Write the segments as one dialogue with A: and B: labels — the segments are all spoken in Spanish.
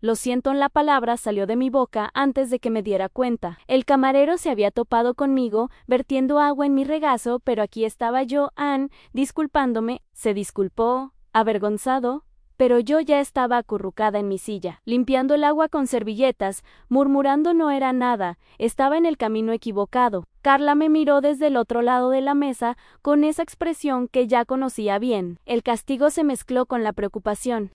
A: Lo siento en la palabra salió de mi boca antes de que me diera cuenta. El camarero se había topado conmigo, vertiendo agua en mi regazo, pero aquí estaba yo, Anne, disculpándome. Se disculpó, avergonzado, pero yo ya estaba acurrucada en mi silla, limpiando el agua con servilletas, murmurando no era nada, estaba en el camino equivocado. Carla me miró desde el otro lado de la mesa con esa expresión que ya conocía bien. El castigo se mezcló con la preocupación.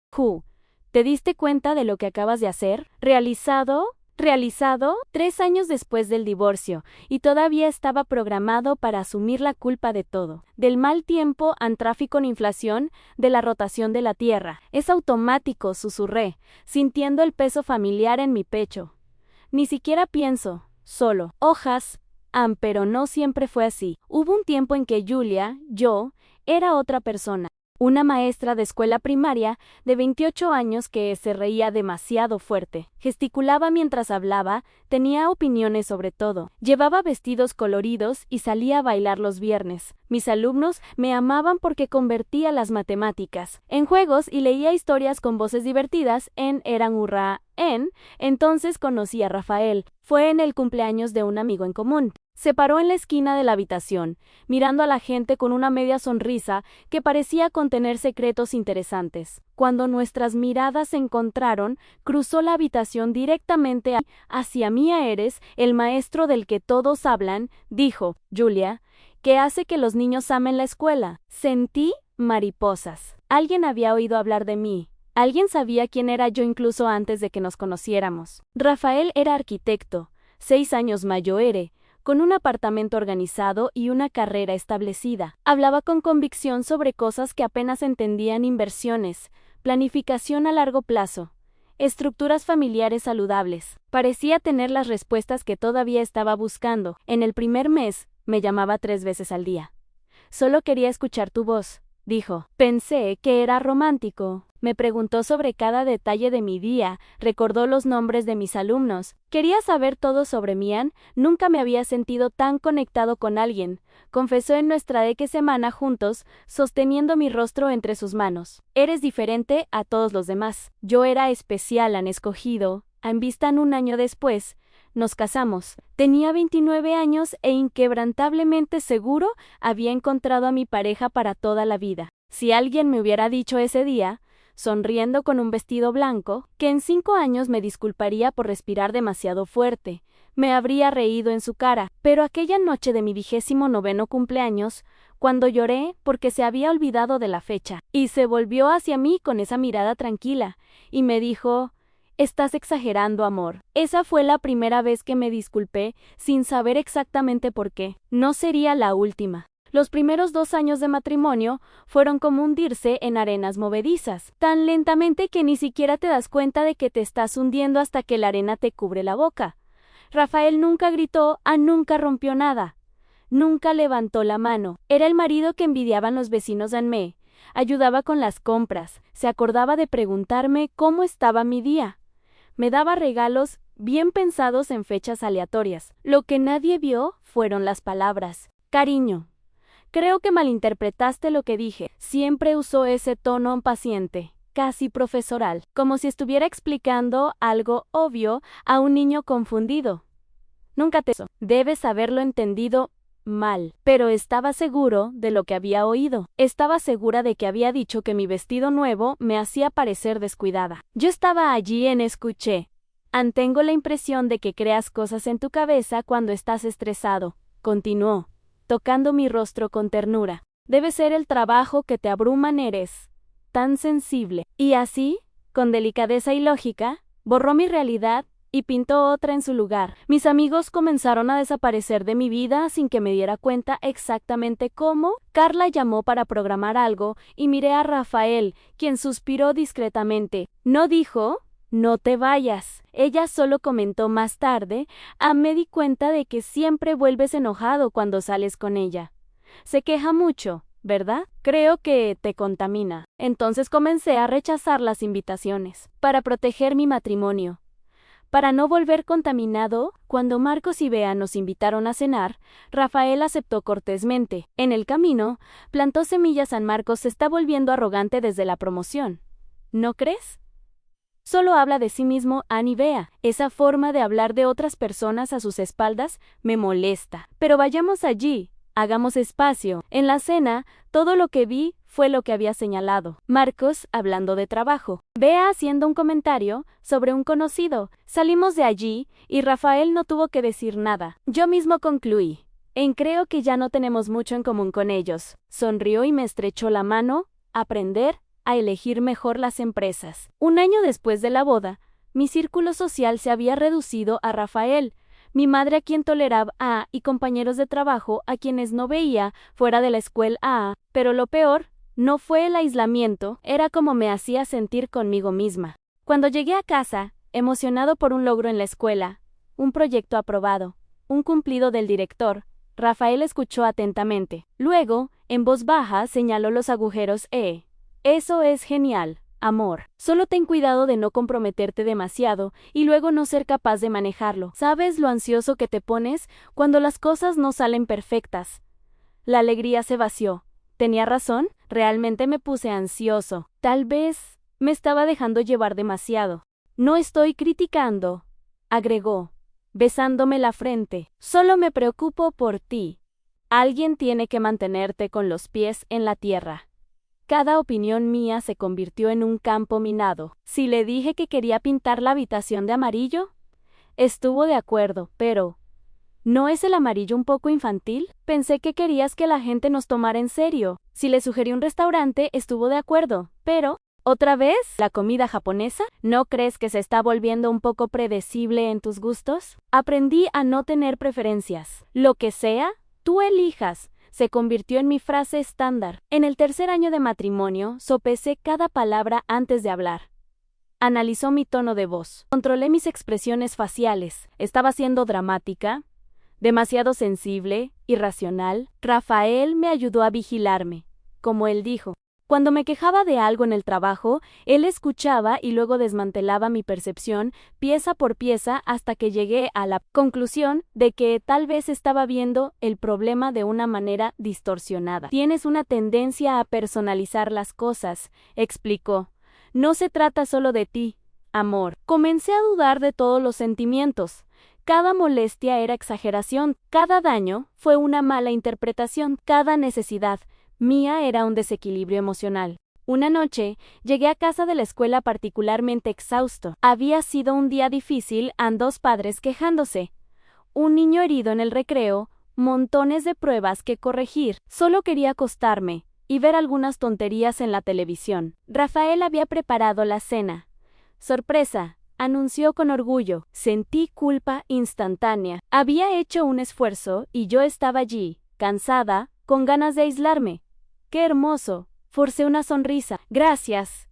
A: ¿Te diste cuenta de lo que acabas de hacer? ¿Realizado? 3 años después del divorcio, y todavía estaba programado para asumir la culpa de todo. Del mal tiempo, tráfico con inflación, de la rotación de la tierra. Es automático, susurré, sintiendo el peso familiar en mi pecho. Ni siquiera pienso, solo. Hojas, pero no siempre fue así. Hubo un tiempo en que Julia, yo, era otra persona. Una maestra de escuela primaria de 28 años que se reía demasiado fuerte, gesticulaba mientras hablaba, tenía opiniones sobre todo, llevaba vestidos coloridos y salía a bailar los viernes. Mis alumnos me amaban porque convertía las matemáticas en juegos y leía historias con voces divertidas eran hurra. Entonces conocí a Rafael, fue en el cumpleaños de un amigo en común. Se paró en la esquina de la habitación, mirando a la gente con una media sonrisa que parecía contener secretos interesantes. Cuando nuestras miradas se encontraron, cruzó la habitación directamente hacia mí. Eres el maestro del que todos hablan, dijo, Julia, que hace que los niños amen la escuela. Sentí mariposas. Alguien había oído hablar de mí. Alguien sabía quién era yo incluso antes de que nos conociéramos. Rafael era arquitecto, 6 años mayor, con un apartamento organizado y una carrera establecida. Hablaba con convicción sobre cosas que apenas entendían: inversiones, planificación a largo plazo, estructuras familiares saludables. Parecía tener las respuestas que todavía estaba buscando. En el primer mes, me llamaba 3 veces al día. Solo quería escuchar tu voz, dijo. Pensé que era romántico. Me preguntó sobre cada detalle de mi día, recordó los nombres de mis alumnos. Quería saber todo sobre mí. Nunca me había sentido tan conectado con alguien, confesó en nuestra semana juntos, sosteniendo mi rostro entre sus manos. Eres diferente a todos los demás. Yo era especial, han escogido. Vistan un año después. Nos casamos. Tenía 29 años e inquebrantablemente seguro había encontrado a mi pareja para toda la vida. Si alguien me hubiera dicho ese día, sonriendo con un vestido blanco, que en 5 años me disculparía por respirar demasiado fuerte, me habría reído en su cara. Pero aquella noche de mi 29º cumpleaños, cuando lloré porque se había olvidado de la fecha, y se volvió hacia mí con esa mirada tranquila, y me dijo: estás exagerando, amor. Esa fue la primera vez que me disculpé, sin saber exactamente por qué. No sería la última. Los primeros 2 años de matrimonio fueron como hundirse en arenas movedizas, tan lentamente que ni siquiera te das cuenta de que te estás hundiendo hasta que la arena te cubre la boca. Rafael nunca gritó, nunca rompió nada. Nunca levantó la mano. Era el marido que envidiaban los vecinos de Anne. Ayudaba con las compras. Se acordaba de preguntarme cómo estaba mi día. Me daba regalos bien pensados en fechas aleatorias. Lo que nadie vio fueron las palabras. Cariño. Creo que malinterpretaste lo que dije. Siempre usó ese tono paciente, casi profesoral, como si estuviera explicando algo obvio a un niño confundido. Nunca te eso. Debes haberlo entendido mal. Pero estaba seguro de lo que había oído. Estaba segura de que había dicho que mi vestido nuevo me hacía parecer descuidada. Yo estaba allí escuché. Tengo la impresión de que creas cosas en tu cabeza cuando estás estresado, continuó, tocando mi rostro con ternura. Debe ser el trabajo que te abruman, eres tan sensible. Y así, con delicadeza y lógica, borró mi realidad y pintó otra en su lugar. Mis amigos comenzaron a desaparecer de mi vida sin que me diera cuenta exactamente cómo. Carla llamó para programar algo y miré a Rafael, quien suspiró discretamente. No dijo: no te vayas. Ella solo comentó más tarde: me di cuenta de que siempre vuelves enojado cuando sales con ella. Se queja mucho, ¿verdad? Creo que te contamina. Entonces comencé a rechazar las invitaciones, para proteger mi matrimonio. Para no volver contaminado, cuando Marcos y Bea nos invitaron a cenar, Rafael aceptó cortésmente. En el camino, plantó semillas. San Marcos se está volviendo arrogante desde la promoción. ¿No crees? Solo habla de sí mismo, Annie, vea. Esa forma de hablar de otras personas a sus espaldas me molesta. Pero vayamos allí. Hagamos espacio. En la cena, todo lo que vi fue lo que había señalado. Marcos, hablando de trabajo. Bea haciendo un comentario sobre un conocido. Salimos de allí y Rafael no tuvo que decir nada. Yo mismo concluí. Creo que ya no tenemos mucho en común con ellos. Sonrió y me estrechó la mano. Aprender a elegir mejor las empresas. Un año después de la boda, mi círculo social se había reducido a Rafael, mi madre a quien toleraba y compañeros de trabajo a quienes no veía fuera de la escuela pero lo peor no fue el aislamiento, era como me hacía sentir conmigo misma. Cuando llegué a casa, emocionado por un logro en la escuela, un proyecto aprobado, un cumplido del director, Rafael escuchó atentamente. Luego, en voz baja, señaló los agujeros. Eso es genial, amor. Solo ten cuidado de no comprometerte demasiado y luego no ser capaz de manejarlo. ¿Sabes lo ansioso que te pones cuando las cosas no salen perfectas? La alegría se vació. ¿Tenía razón? Realmente me puse ansioso. Tal vez me estaba dejando llevar demasiado. No estoy criticando, agregó, besándome la frente. Solo me preocupo por ti. Alguien tiene que mantenerte con los pies en la tierra. Cada opinión mía se convirtió en un campo minado. Si le dije que quería pintar la habitación de amarillo, estuvo de acuerdo, pero ¿no es el amarillo un poco infantil? Pensé que querías que la gente nos tomara en serio. Si le sugerí un restaurante, estuvo de acuerdo, pero ¿otra vez la comida japonesa? ¿No crees que se está volviendo un poco predecible en tus gustos? Aprendí a no tener preferencias. Lo que sea, tú elijas. Se convirtió en mi frase estándar. En el tercer año de matrimonio, sopesé cada palabra antes de hablar. Analizó mi tono de voz. Controlé mis expresiones faciales. ¿Estaba siendo dramática? ¿Demasiado sensible? ¿Irracional? Rafael me ayudó a vigilarme. Como él dijo. Cuando me quejaba de algo en el trabajo, él escuchaba y luego desmantelaba mi percepción pieza por pieza hasta que llegué a la conclusión de que tal vez estaba viendo el problema de una manera distorsionada. Tienes una tendencia a personalizar las cosas, explicó. No se trata solo de ti, amor. Comencé a dudar de todos los sentimientos. Cada molestia era exageración, cada daño fue una mala interpretación, cada necesidad mía era un desequilibrio emocional. Una noche, llegué a casa de la escuela particularmente exhausto. Había sido un día difícil, dos padres quejándose. Un niño herido en el recreo, montones de pruebas que corregir. Solo quería acostarme y ver algunas tonterías en la televisión. Rafael había preparado la cena. Sorpresa, anunció con orgullo. Sentí culpa instantánea. Había hecho un esfuerzo y yo estaba allí, cansada, con ganas de aislarme. ¡Qué hermoso! Forcé una sonrisa. Gracias.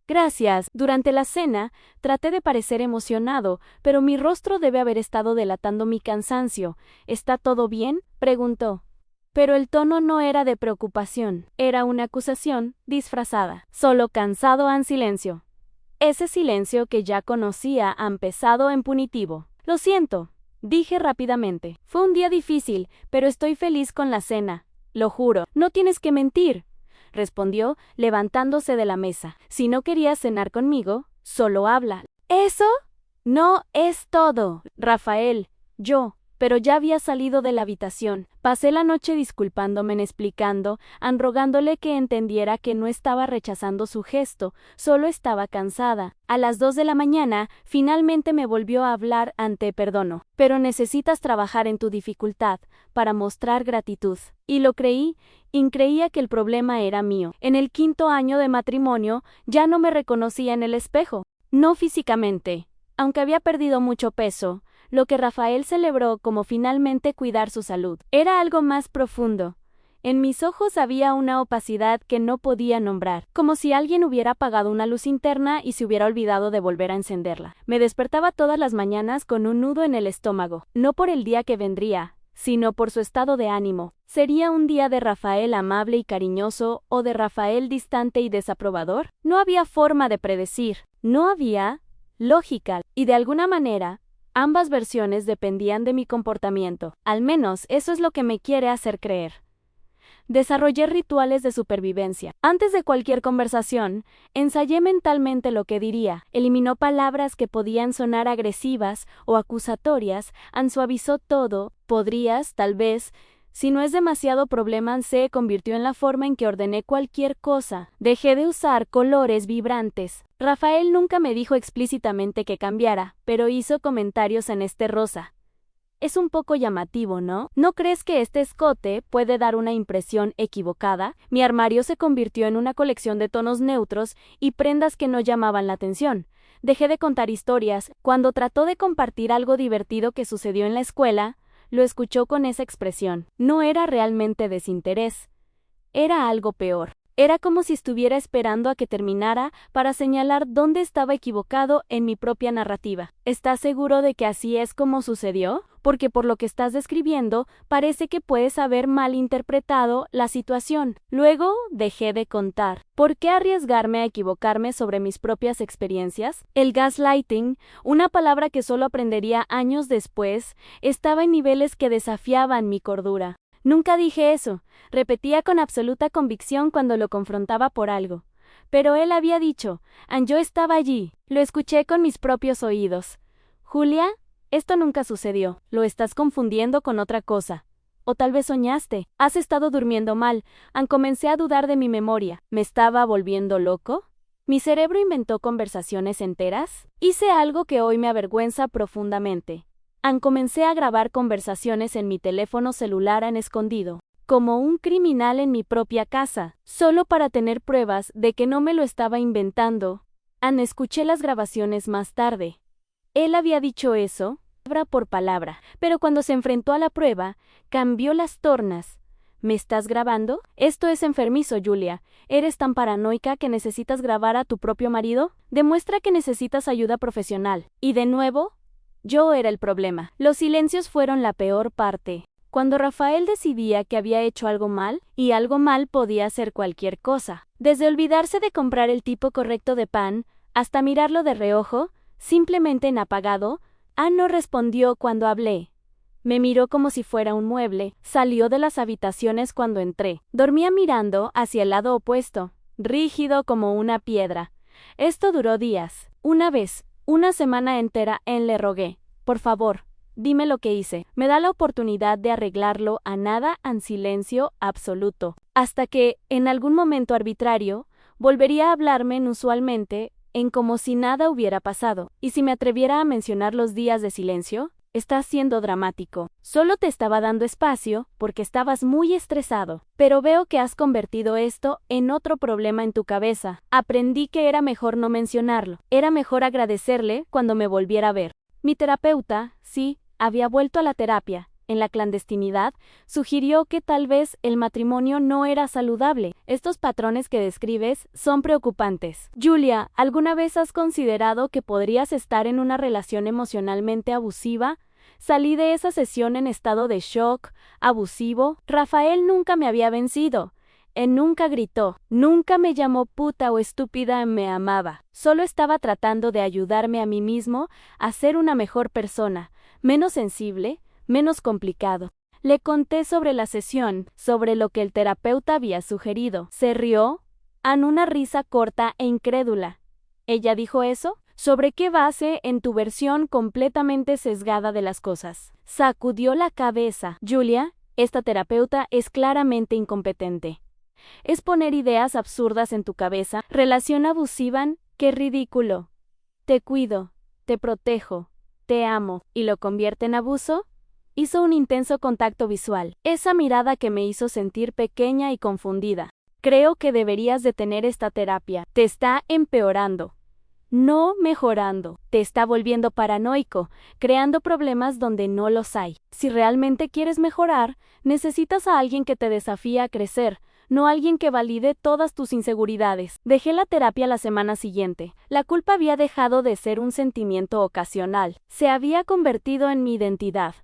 A: Gracias. Durante la cena, traté de parecer emocionado, pero mi rostro debe haber estado delatando mi cansancio. ¿Está todo bien?, preguntó. Pero el tono no era de preocupación, era una acusación disfrazada. Solo cansado en silencio. Ese silencio que ya conocía pesado en punitivo. Lo siento, dije rápidamente. Fue un día difícil, pero estoy feliz con la cena. Lo juro. No tienes que mentir, respondió, levantándose de la mesa. Si no querías cenar conmigo, solo habla. ¿Eso? No es todo. Rafael, pero ya había salido de la habitación. Pasé la noche disculpándome, explicando, rogándole que entendiera que no estaba rechazando su gesto, solo estaba cansada. A las 2 de la mañana, finalmente me volvió a hablar. Perdono, pero necesitas trabajar en tu dificultad para mostrar gratitud. Y lo creí, creía que el problema era mío. En el 5º año de matrimonio, ya no me reconocía en el espejo. No físicamente, aunque había perdido mucho peso. Lo que Rafael celebró como finalmente cuidar su salud. Era algo más profundo. En mis ojos había una opacidad que no podía nombrar, como si alguien hubiera apagado una luz interna y se hubiera olvidado de volver a encenderla. Me despertaba todas las mañanas con un nudo en el estómago, no por el día que vendría, sino por su estado de ánimo. ¿Sería un día de Rafael amable y cariñoso o de Rafael distante y desaprobador? No había forma de predecir, no había lógica, y de alguna manera, ambas versiones dependían de mi comportamiento. Al menos eso es lo que me quiere hacer creer. Desarrollé rituales de supervivencia. Antes de cualquier conversación, ensayé mentalmente lo que diría. Eliminó palabras que podían sonar agresivas o acusatorias, suavizó todo. Podrías, tal vez, si no es demasiado problema, se convirtió en la forma en que ordené cualquier cosa. Dejé de usar colores vibrantes. Rafael nunca me dijo explícitamente que cambiara, pero hizo comentarios en este rosa. Es un poco llamativo, ¿no? ¿No crees que este escote puede dar una impresión equivocada? Mi armario se convirtió en una colección de tonos neutros y prendas que no llamaban la atención. Dejé de contar historias. Cuando trató de compartir algo divertido que sucedió en la escuela, lo escuchó con esa expresión. No era realmente desinterés. Era algo peor. Era como si estuviera esperando a que terminara para señalar dónde estaba equivocado en mi propia narrativa. ¿Estás seguro de que así es como sucedió? Porque por lo que estás describiendo, parece que puedes haber malinterpretado la situación. Luego, dejé de contar. ¿Por qué arriesgarme a equivocarme sobre mis propias experiencias? El gaslighting, una palabra que solo aprendería años después, estaba en niveles que desafiaban mi cordura. Nunca dije eso, repetía con absoluta convicción cuando lo confrontaba por algo. Pero él había dicho, yo estaba allí, lo escuché con mis propios oídos. Julia, esto nunca sucedió, lo estás confundiendo con otra cosa. O tal vez soñaste, has estado durmiendo mal, comencé a dudar de mi memoria, ¿me estaba volviendo loco? ¿Mi cerebro inventó conversaciones enteras? Hice algo que hoy me avergüenza profundamente. Comencé a grabar conversaciones en mi teléfono celular en escondido, como un criminal en mi propia casa, solo para tener pruebas de que no me lo estaba inventando. Escuché las grabaciones más tarde. Él había dicho eso, palabra por palabra, pero cuando se enfrentó a la prueba, cambió las tornas. ¿Me estás grabando? Esto es enfermizo, Julia. ¿Eres tan paranoica que necesitas grabar a tu propio marido? Demuestra que necesitas ayuda profesional. Y de nuevo, yo era el problema. Los silencios fueron la peor parte. Cuando Rafael decidía que había hecho algo mal, y algo mal podía ser cualquier cosa. Desde olvidarse de comprar el tipo correcto de pan, hasta mirarlo de reojo, simplemente en apagado, no respondió cuando hablé. Me miró como si fuera un mueble, salió de las habitaciones cuando entré. Dormía mirando hacia el lado opuesto, rígido como una piedra. Esto duró días. Una semana entera, le rogué. Por favor, dime lo que hice. Me da la oportunidad de arreglarlo a nada, en silencio absoluto. Hasta que, en algún momento arbitrario, volvería a hablarme inusualmente, como si nada hubiera pasado. Y si me atreviera a mencionar los días de silencio, estás siendo dramático. Solo te estaba dando espacio porque estabas muy estresado. Pero veo que has convertido esto en otro problema en tu cabeza. Aprendí que era mejor no mencionarlo. Era mejor agradecerle cuando me volviera a ver. Mi terapeuta, sí, había vuelto a la terapia. En la clandestinidad, sugirió que tal vez el matrimonio no era saludable. Estos patrones que describes son preocupantes. Julia, ¿alguna vez has considerado que podrías estar en una relación emocionalmente abusiva? Salí de esa sesión en estado de shock, abusivo. Rafael nunca me había vencido. Él nunca gritó, nunca me llamó puta o estúpida, me amaba. Solo estaba tratando de ayudarme a mí mismo a ser una mejor persona, menos sensible, menos complicado. Le conté sobre la sesión, sobre lo que el terapeuta había sugerido. Se rió, una risa corta e incrédula. ¿Ella dijo eso? ¿Sobre qué base en tu versión completamente sesgada de las cosas? Sacudió la cabeza. Julia, esta terapeuta es claramente incompetente. Es poner ideas absurdas en tu cabeza. Relación abusiva, qué ridículo. Te cuido, te protejo, te amo. ¿Y lo convierte en abuso? Hizo un intenso contacto visual. Esa mirada que me hizo sentir pequeña y confundida. Creo que deberías de tener esta terapia. Te está empeorando. No mejorando. Te está volviendo paranoico, creando problemas donde no los hay. Si realmente quieres mejorar, necesitas a alguien que te desafíe a crecer, no alguien que valide todas tus inseguridades. Dejé la terapia la semana siguiente. La culpa había dejado de ser un sentimiento ocasional. Se había convertido en mi identidad.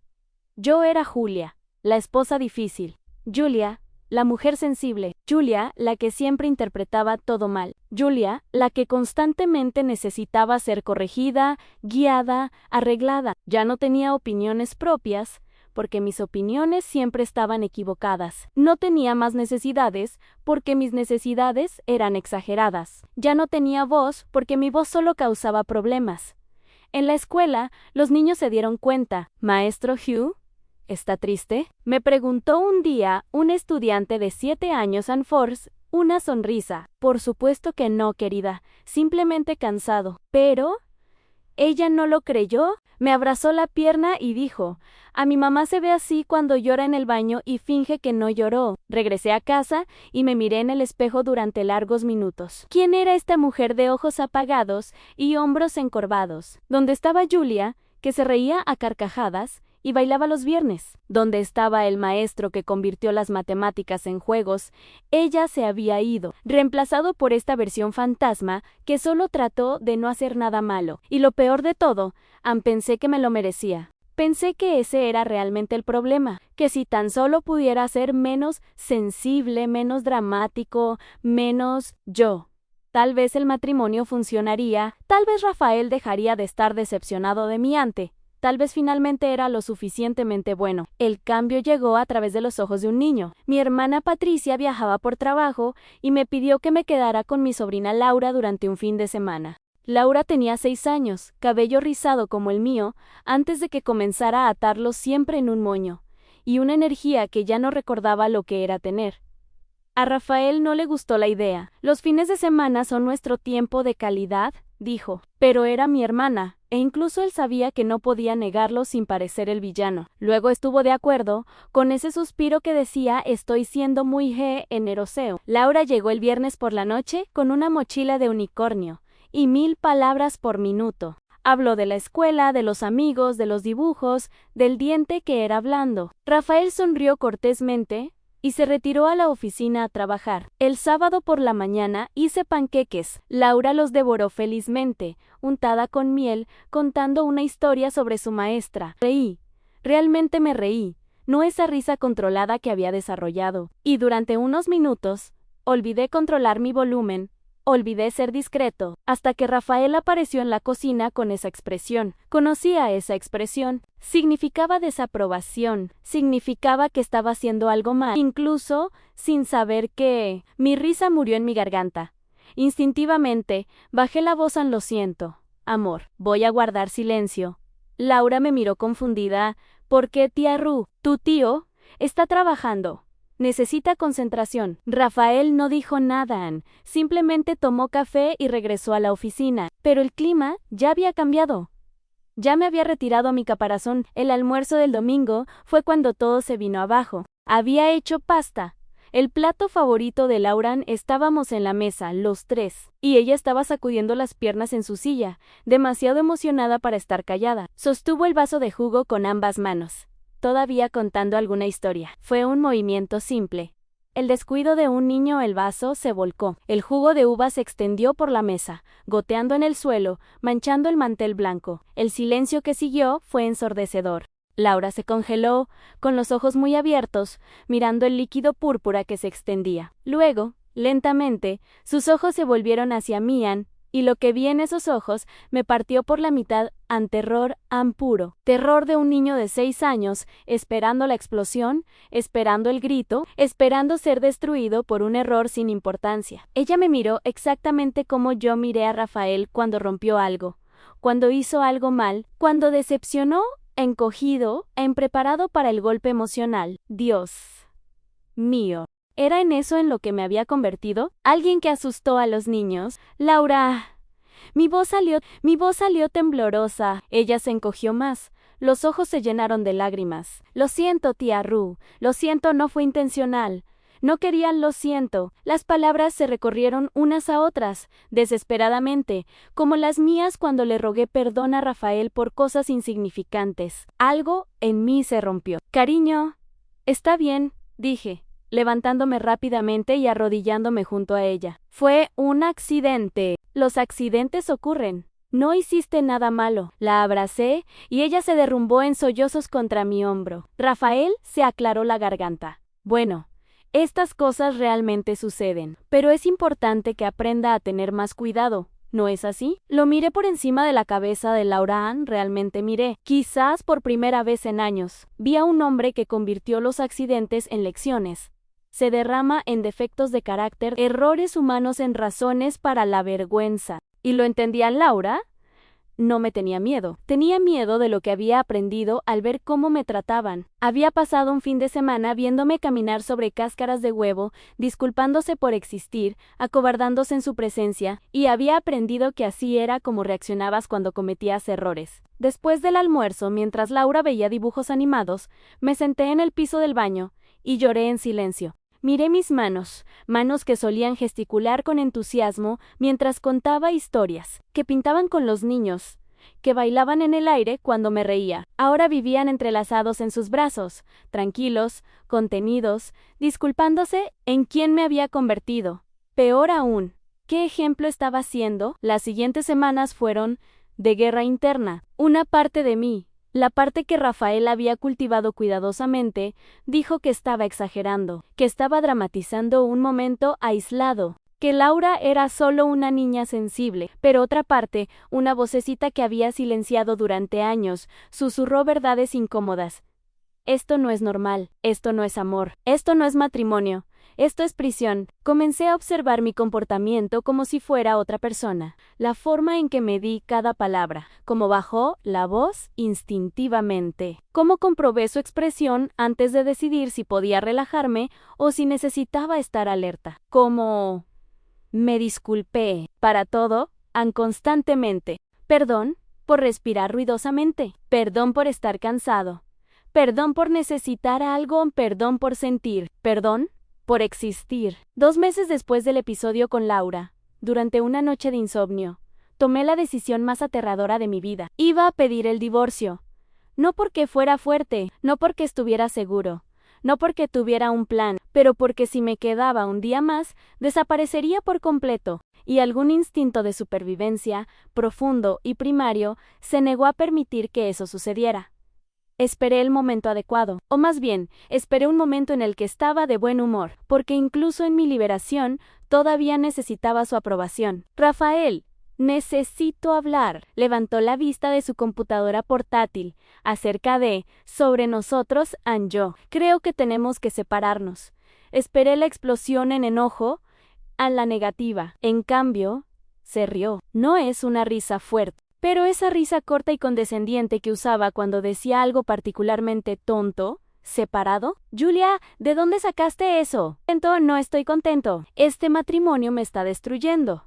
A: Yo era Julia, la esposa difícil. Julia, la mujer sensible. Julia, la que siempre interpretaba todo mal. Julia, la que constantemente necesitaba ser corregida, guiada, arreglada. Ya no tenía opiniones propias, porque mis opiniones siempre estaban equivocadas. No tenía más necesidades, porque mis necesidades eran exageradas. Ya no tenía voz, porque mi voz solo causaba problemas. En la escuela, los niños se dieron cuenta. «Maestro Hugh, ¿está triste?», me preguntó un día un estudiante de 7 años en Force, una sonrisa. «Por supuesto que no, querida, simplemente cansado». Pero ella no lo creyó, me abrazó la pierna y dijo: «A mi mamá se ve así cuando llora en el baño y finge que no lloró». Regresé a casa y me miré en el espejo durante largos minutos. ¿Quién era esta mujer de ojos apagados y hombros encorvados? ¿Dónde estaba Julia, que se reía a carcajadas y bailaba los viernes? ¿Dónde estaba el maestro que convirtió las matemáticas en juegos? Ella se había ido, reemplazado por esta versión fantasma que solo trató de no hacer nada malo. Y lo peor de todo, pensé que me lo merecía. Pensé que ese era realmente el problema, que si tan solo pudiera ser menos sensible, menos dramático, menos yo, tal vez el matrimonio funcionaría, tal vez Rafael dejaría de estar decepcionado de mi ante. Tal vez finalmente era lo suficientemente bueno. El cambio llegó a través de los ojos de un niño. Mi hermana Patricia viajaba por trabajo y me pidió que me quedara con mi sobrina Laura durante un fin de semana. Laura tenía 6 años, cabello rizado como el mío, antes de que comenzara a atarlo siempre en un moño, y una energía que ya no recordaba lo que era tener. A Rafael no le gustó la idea. «Los fines de semana son nuestro tiempo de calidad», dijo. Pero era mi hermana, e incluso él sabía que no podía negarlo sin parecer el villano. Luego estuvo de acuerdo, con ese suspiro que decía: «Estoy siendo muy generoseo». Laura llegó el viernes por la noche con una mochila de unicornio y 1000 palabras por minuto. Habló de la escuela, de los amigos, de los dibujos, del diente que era blando. Rafael sonrió cortésmente y se retiró a la oficina a trabajar. El sábado por la mañana hice panqueques. Laura los devoró felizmente, untada con miel, contando una historia sobre su maestra. Reí. Realmente me reí, no esa risa controlada que había desarrollado. Y durante unos minutos, olvidé controlar mi volumen. Olvidé ser discreto, hasta que Rafael apareció en la cocina con esa expresión. Conocía esa expresión. Significaba desaprobación, significaba que estaba haciendo algo mal, incluso sin saber que... Mi risa murió en mi garganta. Instintivamente, bajé la voz en «Lo siento, amor, voy a guardar silencio». Laura me miró confundida. «¿Por qué, tía Ru? Tu tío está trabajando. Necesita concentración». Rafael no dijo nada, simplemente tomó café y regresó a la oficina. Pero el clima ya había cambiado. Ya me había retirado mi caparazón. El almuerzo del domingo fue cuando todo se vino abajo. Había hecho pasta. El plato favorito de Lauren. Estábamos en la mesa, los tres, y ella estaba sacudiendo las piernas en su silla, demasiado emocionada para estar callada. Sostuvo el vaso de jugo con ambas manos, todavía contando alguna historia. Fue un movimiento simple. El descuido de un niño, el vaso se volcó. El jugo de uva se extendió por la mesa, goteando en el suelo, manchando el mantel blanco. El silencio que siguió fue ensordecedor. Laura se congeló, con los ojos muy abiertos, mirando el líquido púrpura que se extendía. Luego, lentamente, sus ojos se volvieron hacia Mian, y lo que vi en esos ojos me partió por la mitad en terror puro. Terror de un niño de 6 años, esperando la explosión, esperando el grito, esperando ser destruido por un error sin importancia. Ella me miró exactamente como yo miré a Rafael cuando rompió algo, cuando hizo algo mal, cuando decepcionó, encogido, impreparado para el golpe emocional. Dios mío. ¿Era en eso en lo que me había convertido? ¿Alguien que asustó a los niños? Laura. Mi voz salió temblorosa. Ella se encogió más. Los ojos se llenaron de lágrimas. Lo siento, tía Ru. Lo siento, no fue intencional. No querían lo siento. Las palabras se recorrieron unas a otras, desesperadamente, como las mías cuando le rogué perdón a Rafael por cosas insignificantes. Algo en mí se rompió. Cariño, está bien, dije, levantándome rápidamente y arrodillándome junto a ella. Fue un accidente. Los accidentes ocurren. No hiciste nada malo. La abracé y ella se derrumbó en sollozos contra mi hombro. Rafael se aclaró la garganta. Bueno, estas cosas realmente suceden, pero es importante que aprenda a tener más cuidado. ¿No es así? Lo miré por encima de la cabeza de Laura Ann, realmente miré, quizás por primera vez en años. Vi a un hombre que convirtió los accidentes en lecciones. Se derrama en defectos de carácter, errores humanos en razones para la vergüenza. ¿Y lo entendía Laura? No me tenía miedo. Tenía miedo de lo que había aprendido al ver cómo me trataban. Había pasado un fin de semana viéndome caminar sobre cáscaras de huevo, disculpándose por existir, acobardándose en su presencia, y había aprendido que así era como reaccionabas cuando cometías errores. Después del almuerzo, mientras Laura veía dibujos animados, me senté en el piso del baño y lloré en silencio. Miré mis manos que solían gesticular con entusiasmo mientras contaba historias, que pintaban con los niños, que bailaban en el aire cuando me reía. Ahora vivían entrelazados en sus brazos, tranquilos, contenidos, disculpándose en quién me había convertido. Peor aún, ¿qué ejemplo estaba siendo? Las siguientes semanas fueron de guerra interna. Una parte de mí, la parte que Rafael había cultivado cuidadosamente, dijo que estaba exagerando, que estaba dramatizando un momento aislado, que Laura era solo una niña sensible, pero otra parte, una vocecita que había silenciado durante años, susurró verdades incómodas. Esto no es normal, esto no es amor, esto no es matrimonio, esto es prisión. Comencé a observar mi comportamiento como si fuera otra persona, la forma en que medí cada palabra, cómo bajó la voz instintivamente, cómo comprobé su expresión antes de decidir si podía relajarme o si necesitaba estar alerta, cómo me disculpé para todo, constantemente. Perdón por respirar ruidosamente, perdón por estar cansado, perdón por necesitar algo, perdón por sentir, perdón por existir. 2 meses después del episodio con Laura, durante una noche de insomnio, tomé la decisión más aterradora de mi vida. Iba a pedir el divorcio. No porque fuera fuerte, no porque estuviera seguro, no porque tuviera un plan, pero porque si me quedaba un día más, desaparecería por completo, y algún instinto de supervivencia, profundo y primario, se negó a permitir que eso sucediera. Esperé el momento adecuado, o más bien, esperé un momento en el que estaba de buen humor, porque incluso en mi liberación todavía necesitaba su aprobación. Rafael, necesito hablar. Levantó la vista de su computadora portátil, acerca de, sobre nosotros, and yo. Creo que tenemos que separarnos. Esperé la explosión en enojo, a la negativa. En cambio, se rió. No es una risa fuerte, pero esa risa corta y condescendiente que usaba cuando decía algo particularmente tonto, ¿separado? Julia, ¿de dónde sacaste eso? No estoy contento. Este matrimonio me está destruyendo.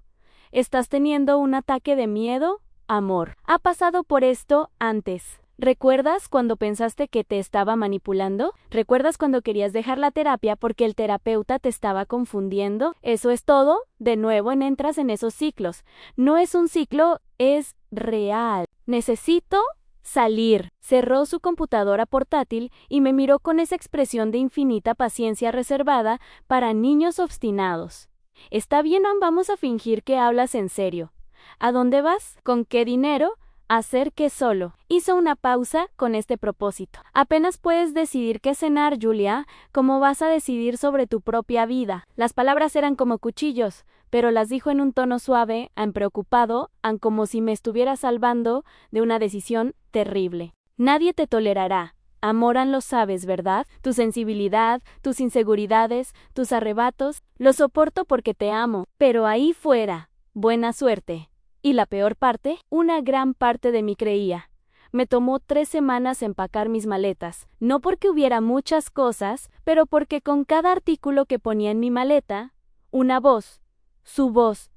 A: ¿Estás teniendo un ataque de miedo? Amor. ¿Ha pasado por esto antes? ¿Recuerdas cuando pensaste que te estaba manipulando? ¿Recuerdas cuando querías dejar la terapia porque el terapeuta te estaba confundiendo? ¿Eso es todo? De nuevo entras en esos ciclos. No es un ciclo, es real. Necesito salir. Cerró su computadora portátil y me miró con esa expresión de infinita paciencia reservada para niños obstinados. Está bien, vamos a fingir que hablas en serio. ¿A dónde vas? ¿Con qué dinero? Hacer que solo. Hizo una pausa con este propósito. Apenas puedes decidir qué cenar, Julia, ¿cómo vas a decidir sobre tu propia vida? Las palabras eran como cuchillos, pero las dijo en un tono suave, preocupado, como si me estuviera salvando de una decisión terrible. Nadie te tolerará. Amoran, lo sabes, ¿verdad? Tu sensibilidad, tus inseguridades, tus arrebatos, lo soporto porque te amo, pero ahí fuera, buena suerte. Y la peor parte, una gran parte de mí creía. Me tomó 3 semanas empacar mis maletas, no porque hubiera muchas cosas, pero porque con cada artículo que ponía en mi maleta, una voz, su voz,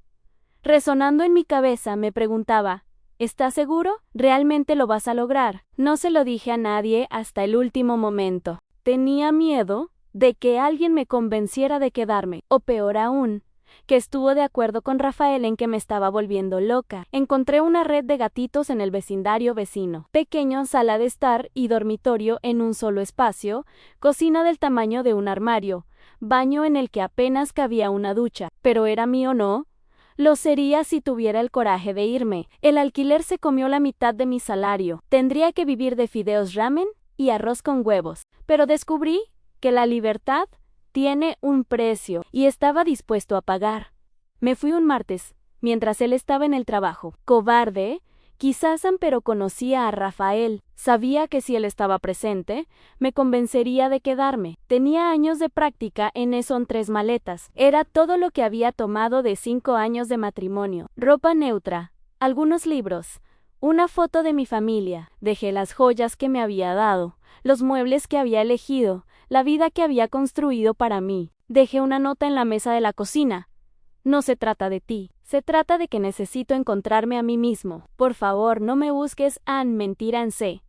A: resonando en mi cabeza me preguntaba, ¿estás seguro? ¿Realmente lo vas a lograr? No se lo dije a nadie hasta el último momento. Tenía miedo de que alguien me convenciera de quedarme, o peor aún, que estuvo de acuerdo con Rafael en que me estaba volviendo loca. Encontré una red de gatitos en el vecindario vecino. Pequeño, sala de estar y dormitorio en un solo espacio, cocina del tamaño de un armario, baño en el que apenas cabía una ducha. ¿Pero era mío no? Lo sería si tuviera el coraje de irme. El alquiler se comió la mitad de mi salario. Tendría que vivir de fideos ramen y arroz con huevos. Pero descubrí que la libertad tiene un precio y estaba dispuesto a pagar. Me fui un martes, mientras él estaba en el trabajo. Cobarde. Quizás pero conocía a Rafael. Sabía que si él estaba presente, me convencería de quedarme. Tenía años de práctica en eso en 3 maletas. Era todo lo que había tomado de 5 años de matrimonio. Ropa neutra, algunos libros, una foto de mi familia. Dejé las joyas que me había dado, los muebles que había elegido, la vida que había construido para mí. Dejé una nota en la mesa de la cocina. No se trata de ti, se trata de que necesito encontrarme a mí mismo. Por favor, no me busques, Ann. Mentira en C.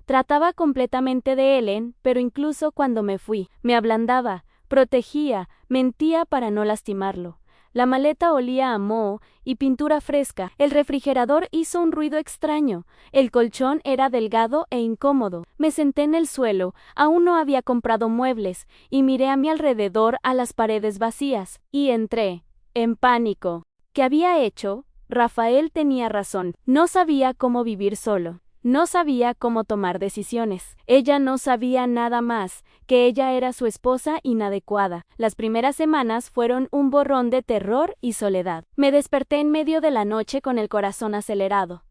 A: Trataba completamente de Ellen, pero incluso cuando me fui, me ablandaba, protegía, mentía para no lastimarlo. La maleta olía a moho y pintura fresca. El refrigerador hizo un ruido extraño. El colchón era delgado e incómodo. Me senté en el suelo, aún no había comprado muebles, y miré a mi alrededor a las paredes vacías, y entré en pánico. ¿Qué había hecho? Rafael tenía razón. No sabía cómo vivir solo. No sabía cómo tomar decisiones. Ella no sabía nada más, que ella era su esposa inadecuada. Las primeras semanas fueron un borrón de terror y soledad. Me desperté en medio de la noche con el corazón acelerado,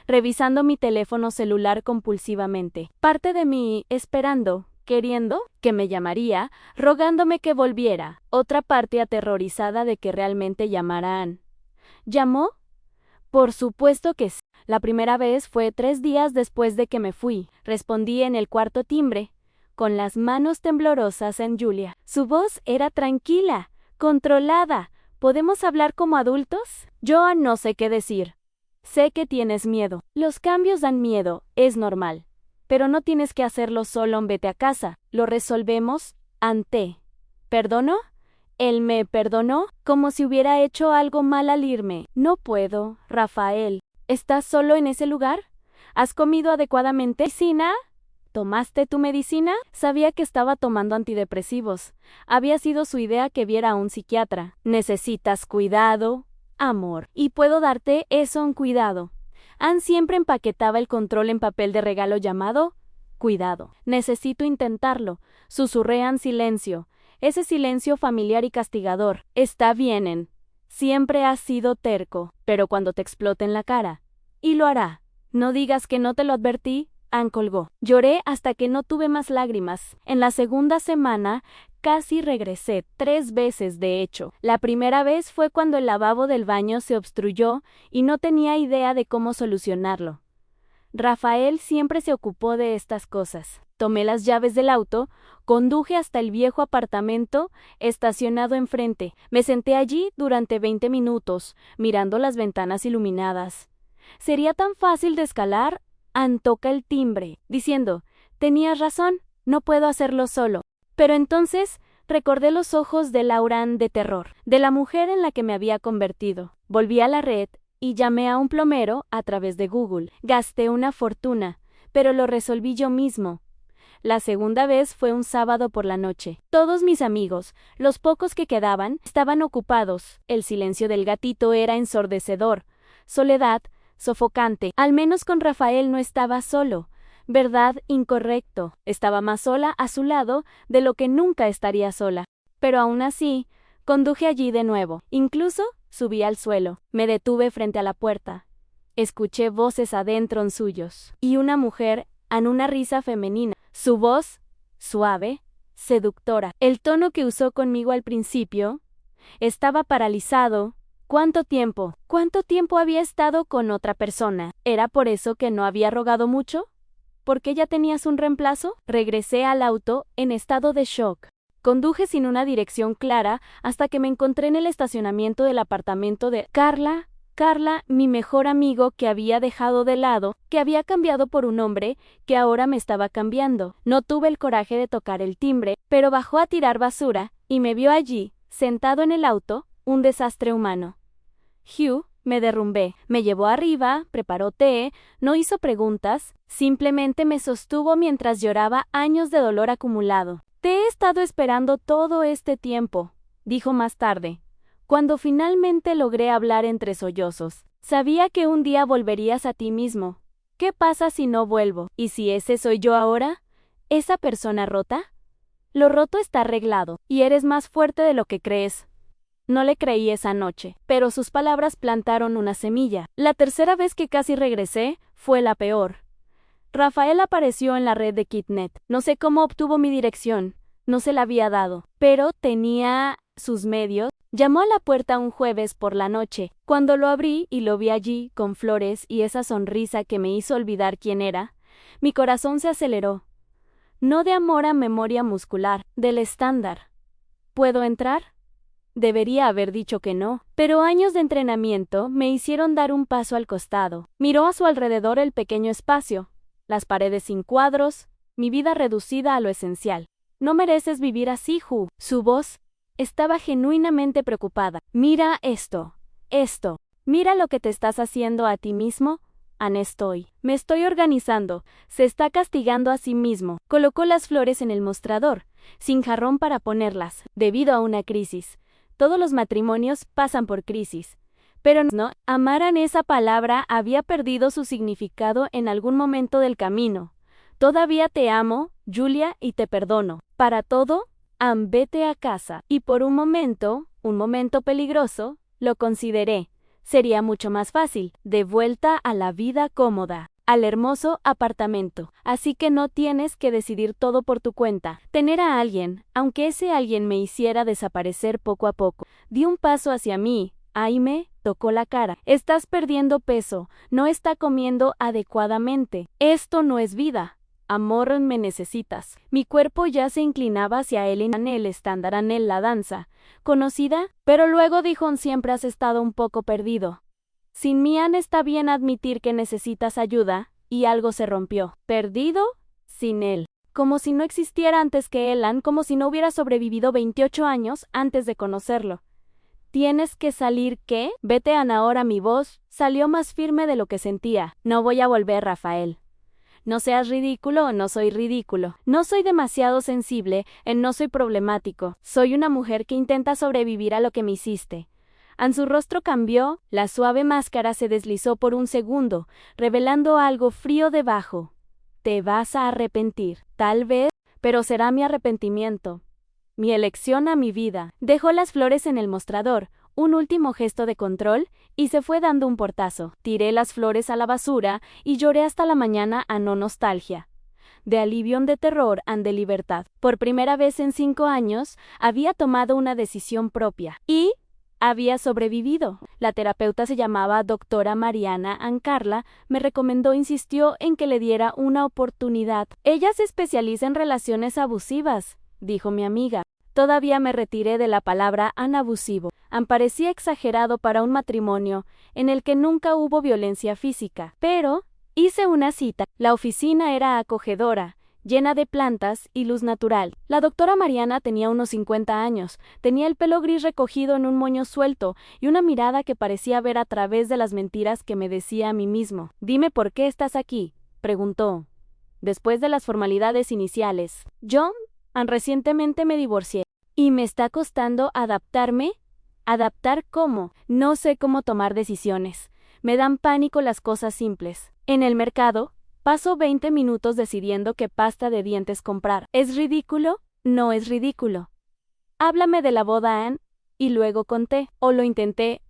A: revisando mi teléfono celular compulsivamente. Parte de mí esperando, queriendo que me llamaría, rogándome que volviera. Otra parte aterrorizada de que realmente llamara Ann. ¿Llamó? Por supuesto que sí. La primera vez fue 3 días después de que me fui. Respondí en el cuarto timbre, con las manos temblorosas en Julia. Su voz era tranquila, controlada. ¿Podemos hablar como adultos? Yo no sé qué decir. Sé que tienes miedo. Los cambios dan miedo, es normal. Pero no tienes que hacerlo solo. Vete a casa. Lo resolvemos. Ante. ¿Perdonó? Él me perdonó, como si hubiera hecho algo mal al irme. No puedo, Rafael. ¿Estás solo en ese lugar? ¿Has comido adecuadamente? ¿Medicina? ¿Tomaste tu medicina? Sabía que estaba tomando antidepresivos. Había sido su idea que viera a un psiquiatra. Necesitas cuidado, amor. Y puedo darte eso en cuidado. Ann siempre empaquetaba el control en papel de regalo llamado cuidado. Necesito intentarlo. Susurré en silencio. Ese silencio familiar y castigador. Está bien, Ann. Siempre has sido terco, pero cuando te explote en la cara. Y lo hará. No digas que no te lo advertí. Ann colgó. Lloré hasta que no tuve más lágrimas. En la segunda semana, casi regresé 3 veces de hecho. La primera vez fue cuando el lavabo del baño se obstruyó y no tenía idea de cómo solucionarlo. Rafael siempre se ocupó de estas cosas. Tomé las llaves del auto, conduje hasta el viejo apartamento estacionado enfrente. Me senté allí durante 20 minutos, mirando las ventanas iluminadas. ¿Sería tan fácil de escalar? Ann toca el timbre, diciendo, tenías razón, no puedo hacerlo solo. Pero entonces recordé los ojos de Lauren de terror, de la mujer en la que me había convertido. Volví a la red y llamé a un plomero a través de Google. Gasté una fortuna, pero lo resolví yo mismo. La segunda vez fue un sábado por la noche. Todos mis amigos, los pocos que quedaban, estaban ocupados. El silencio del gatito era ensordecedor. Soledad, sofocante. Al menos con Rafael no estaba solo. Verdad, incorrecto. Estaba más sola a su lado de lo que nunca estaría sola. Pero aún así, conduje allí de nuevo. Incluso subí al suelo. Me detuve frente a la puerta. Escuché voces adentro en suyos. Y una mujer, en una risa femenina. Su voz, suave, seductora. El tono que usó conmigo al principio, estaba paralizado. ¿Cuánto tiempo? ¿Cuánto tiempo había estado con otra persona? ¿Era por eso que no había rogado mucho? ¿Por qué ya tenías un reemplazo? Regresé al auto en estado de shock. Conduje sin una dirección clara hasta que me encontré en el estacionamiento del apartamento de Carla, mi mejor amigo que había dejado de lado, que había cambiado por un hombre que ahora me estaba cambiando. No tuve el coraje de tocar el timbre, pero bajó a tirar basura y me vio allí, sentado en el auto, un desastre humano. Hugh, me derrumbé, me llevó arriba, preparó té, no hizo preguntas, simplemente me sostuvo mientras lloraba años de dolor acumulado. Te he estado esperando todo este tiempo, dijo más tarde, cuando finalmente logré hablar entre sollozos. Sabía que un día volverías a ti mismo. ¿Qué pasa si no vuelvo? ¿Y si ese soy yo ahora? ¿Esa persona rota? Lo roto está arreglado, y eres más fuerte de lo que crees. No le creí esa noche, pero sus palabras plantaron una semilla. La tercera vez que casi regresé fue la peor. Rafael apareció en la red de Kitnet. No sé cómo obtuvo mi dirección, no se la había dado, pero tenía sus medios. Llamó a la puerta un jueves por la noche. Cuando lo abrí y lo vi allí, con flores y esa sonrisa que me hizo olvidar quién era, mi corazón se aceleró. No de amor a memoria muscular, del estándar. ¿Puedo entrar? Debería haber dicho que no, pero años de entrenamiento me hicieron dar un paso al costado. Miró a su alrededor el pequeño espacio, las paredes sin cuadros, mi vida reducida a lo esencial. No mereces vivir así, Ju. Su voz estaba genuinamente preocupada. Mira esto. Mira lo que te estás haciendo a ti mismo. Me estoy organizando. Se está castigando a sí mismo. Colocó las flores en el mostrador, sin jarrón para ponerlas, debido a una crisis. Todos los matrimonios pasan por crisis. Pero no, amaran esa palabra había perdido su significado en algún momento del camino. Todavía te amo, Julia, y te perdono. Para todo, vete a casa. Y por un momento peligroso, lo consideré. Sería mucho más fácil, de vuelta a la vida cómoda, al hermoso apartamento. Así que no tienes que decidir todo por tu cuenta. Tener a alguien, aunque ese alguien me hiciera desaparecer poco a poco. Di un paso hacia mí. Me tocó la cara. Estás perdiendo peso, no está comiendo adecuadamente. Esto no es vida. Amor, me necesitas. Mi cuerpo ya se inclinaba hacia él en el estándar en la danza. ¿Conocida? Pero luego dijo: siempre has estado un poco perdido. Sin mí, está bien admitir que necesitas ayuda, y algo se rompió. ¿Perdido? Sin él. Como si no existiera antes que él, como si no hubiera sobrevivido 28 años antes de conocerlo. ¿Tienes que salir qué? Vete, ahora mi voz salió más firme de lo que sentía. No voy a volver, Rafael. No seas ridículo, no soy ridículo. No soy demasiado sensible, no soy problemático. Soy una mujer que intenta sobrevivir a lo que me hiciste. Su rostro cambió, la suave máscara se deslizó por un segundo, revelando algo frío debajo. Te vas a arrepentir, tal vez, pero será mi arrepentimiento. Mi elección a mi vida. Dejó las flores en el mostrador, un último gesto de control, y se fue dando un portazo. Tiré las flores a la basura y lloré hasta la mañana no nostalgia. De alivio, de terror, de libertad. Por primera vez en 5 años, había tomado una decisión propia. Y había sobrevivido. La terapeuta se llamaba doctora Mariana Carla, me recomendó, insistió en que le diera una oportunidad. Ella se especializa en relaciones abusivas, dijo mi amiga. Todavía me retiré de la palabra abusivo. Parecía exagerado para un matrimonio en el que nunca hubo violencia física. Pero hice una cita. La oficina era acogedora, llena de plantas y luz natural. La doctora Mariana tenía unos 50 años, tenía el pelo gris recogido en un moño suelto y una mirada que parecía ver a través de las mentiras que me decía a mí mismo. Dime por qué estás aquí, preguntó. Después de las formalidades iniciales. Yo, recientemente me divorcié y me está costando adaptarme. ¿Adaptar cómo? No sé cómo tomar decisiones. Me dan pánico las cosas simples. En el mercado, paso 20 minutos decidiendo qué pasta de dientes comprar. ¿Es ridículo? No es ridículo. Háblame de la boda, y luego conté, o lo intenté,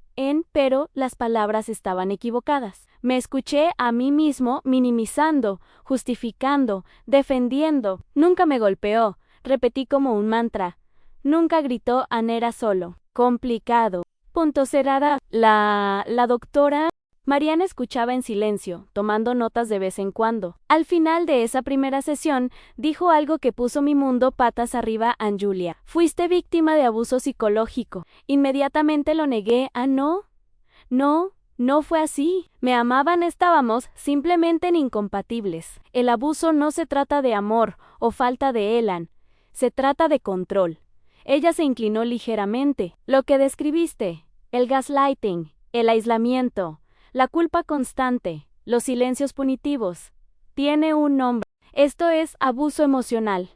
A: pero las palabras estaban equivocadas. Me escuché a mí mismo minimizando, justificando, defendiendo. Nunca me golpeó, repetí como un mantra. Nunca gritó, era solo. Complicado. Punto cerrada. La doctora Mariana escuchaba en silencio, tomando notas de vez en cuando. Al final de esa primera sesión, dijo algo que puso mi mundo patas arriba. Julia, fuiste víctima de abuso psicológico. Inmediatamente lo negué. No fue así. Me amaban, estábamos simplemente incompatibles. El abuso no se trata de amor o falta de él, se trata de control. Ella se inclinó ligeramente. Lo que describiste, el gaslighting, el aislamiento, la culpa constante, los silencios punitivos, tiene un nombre. Esto es abuso emocional.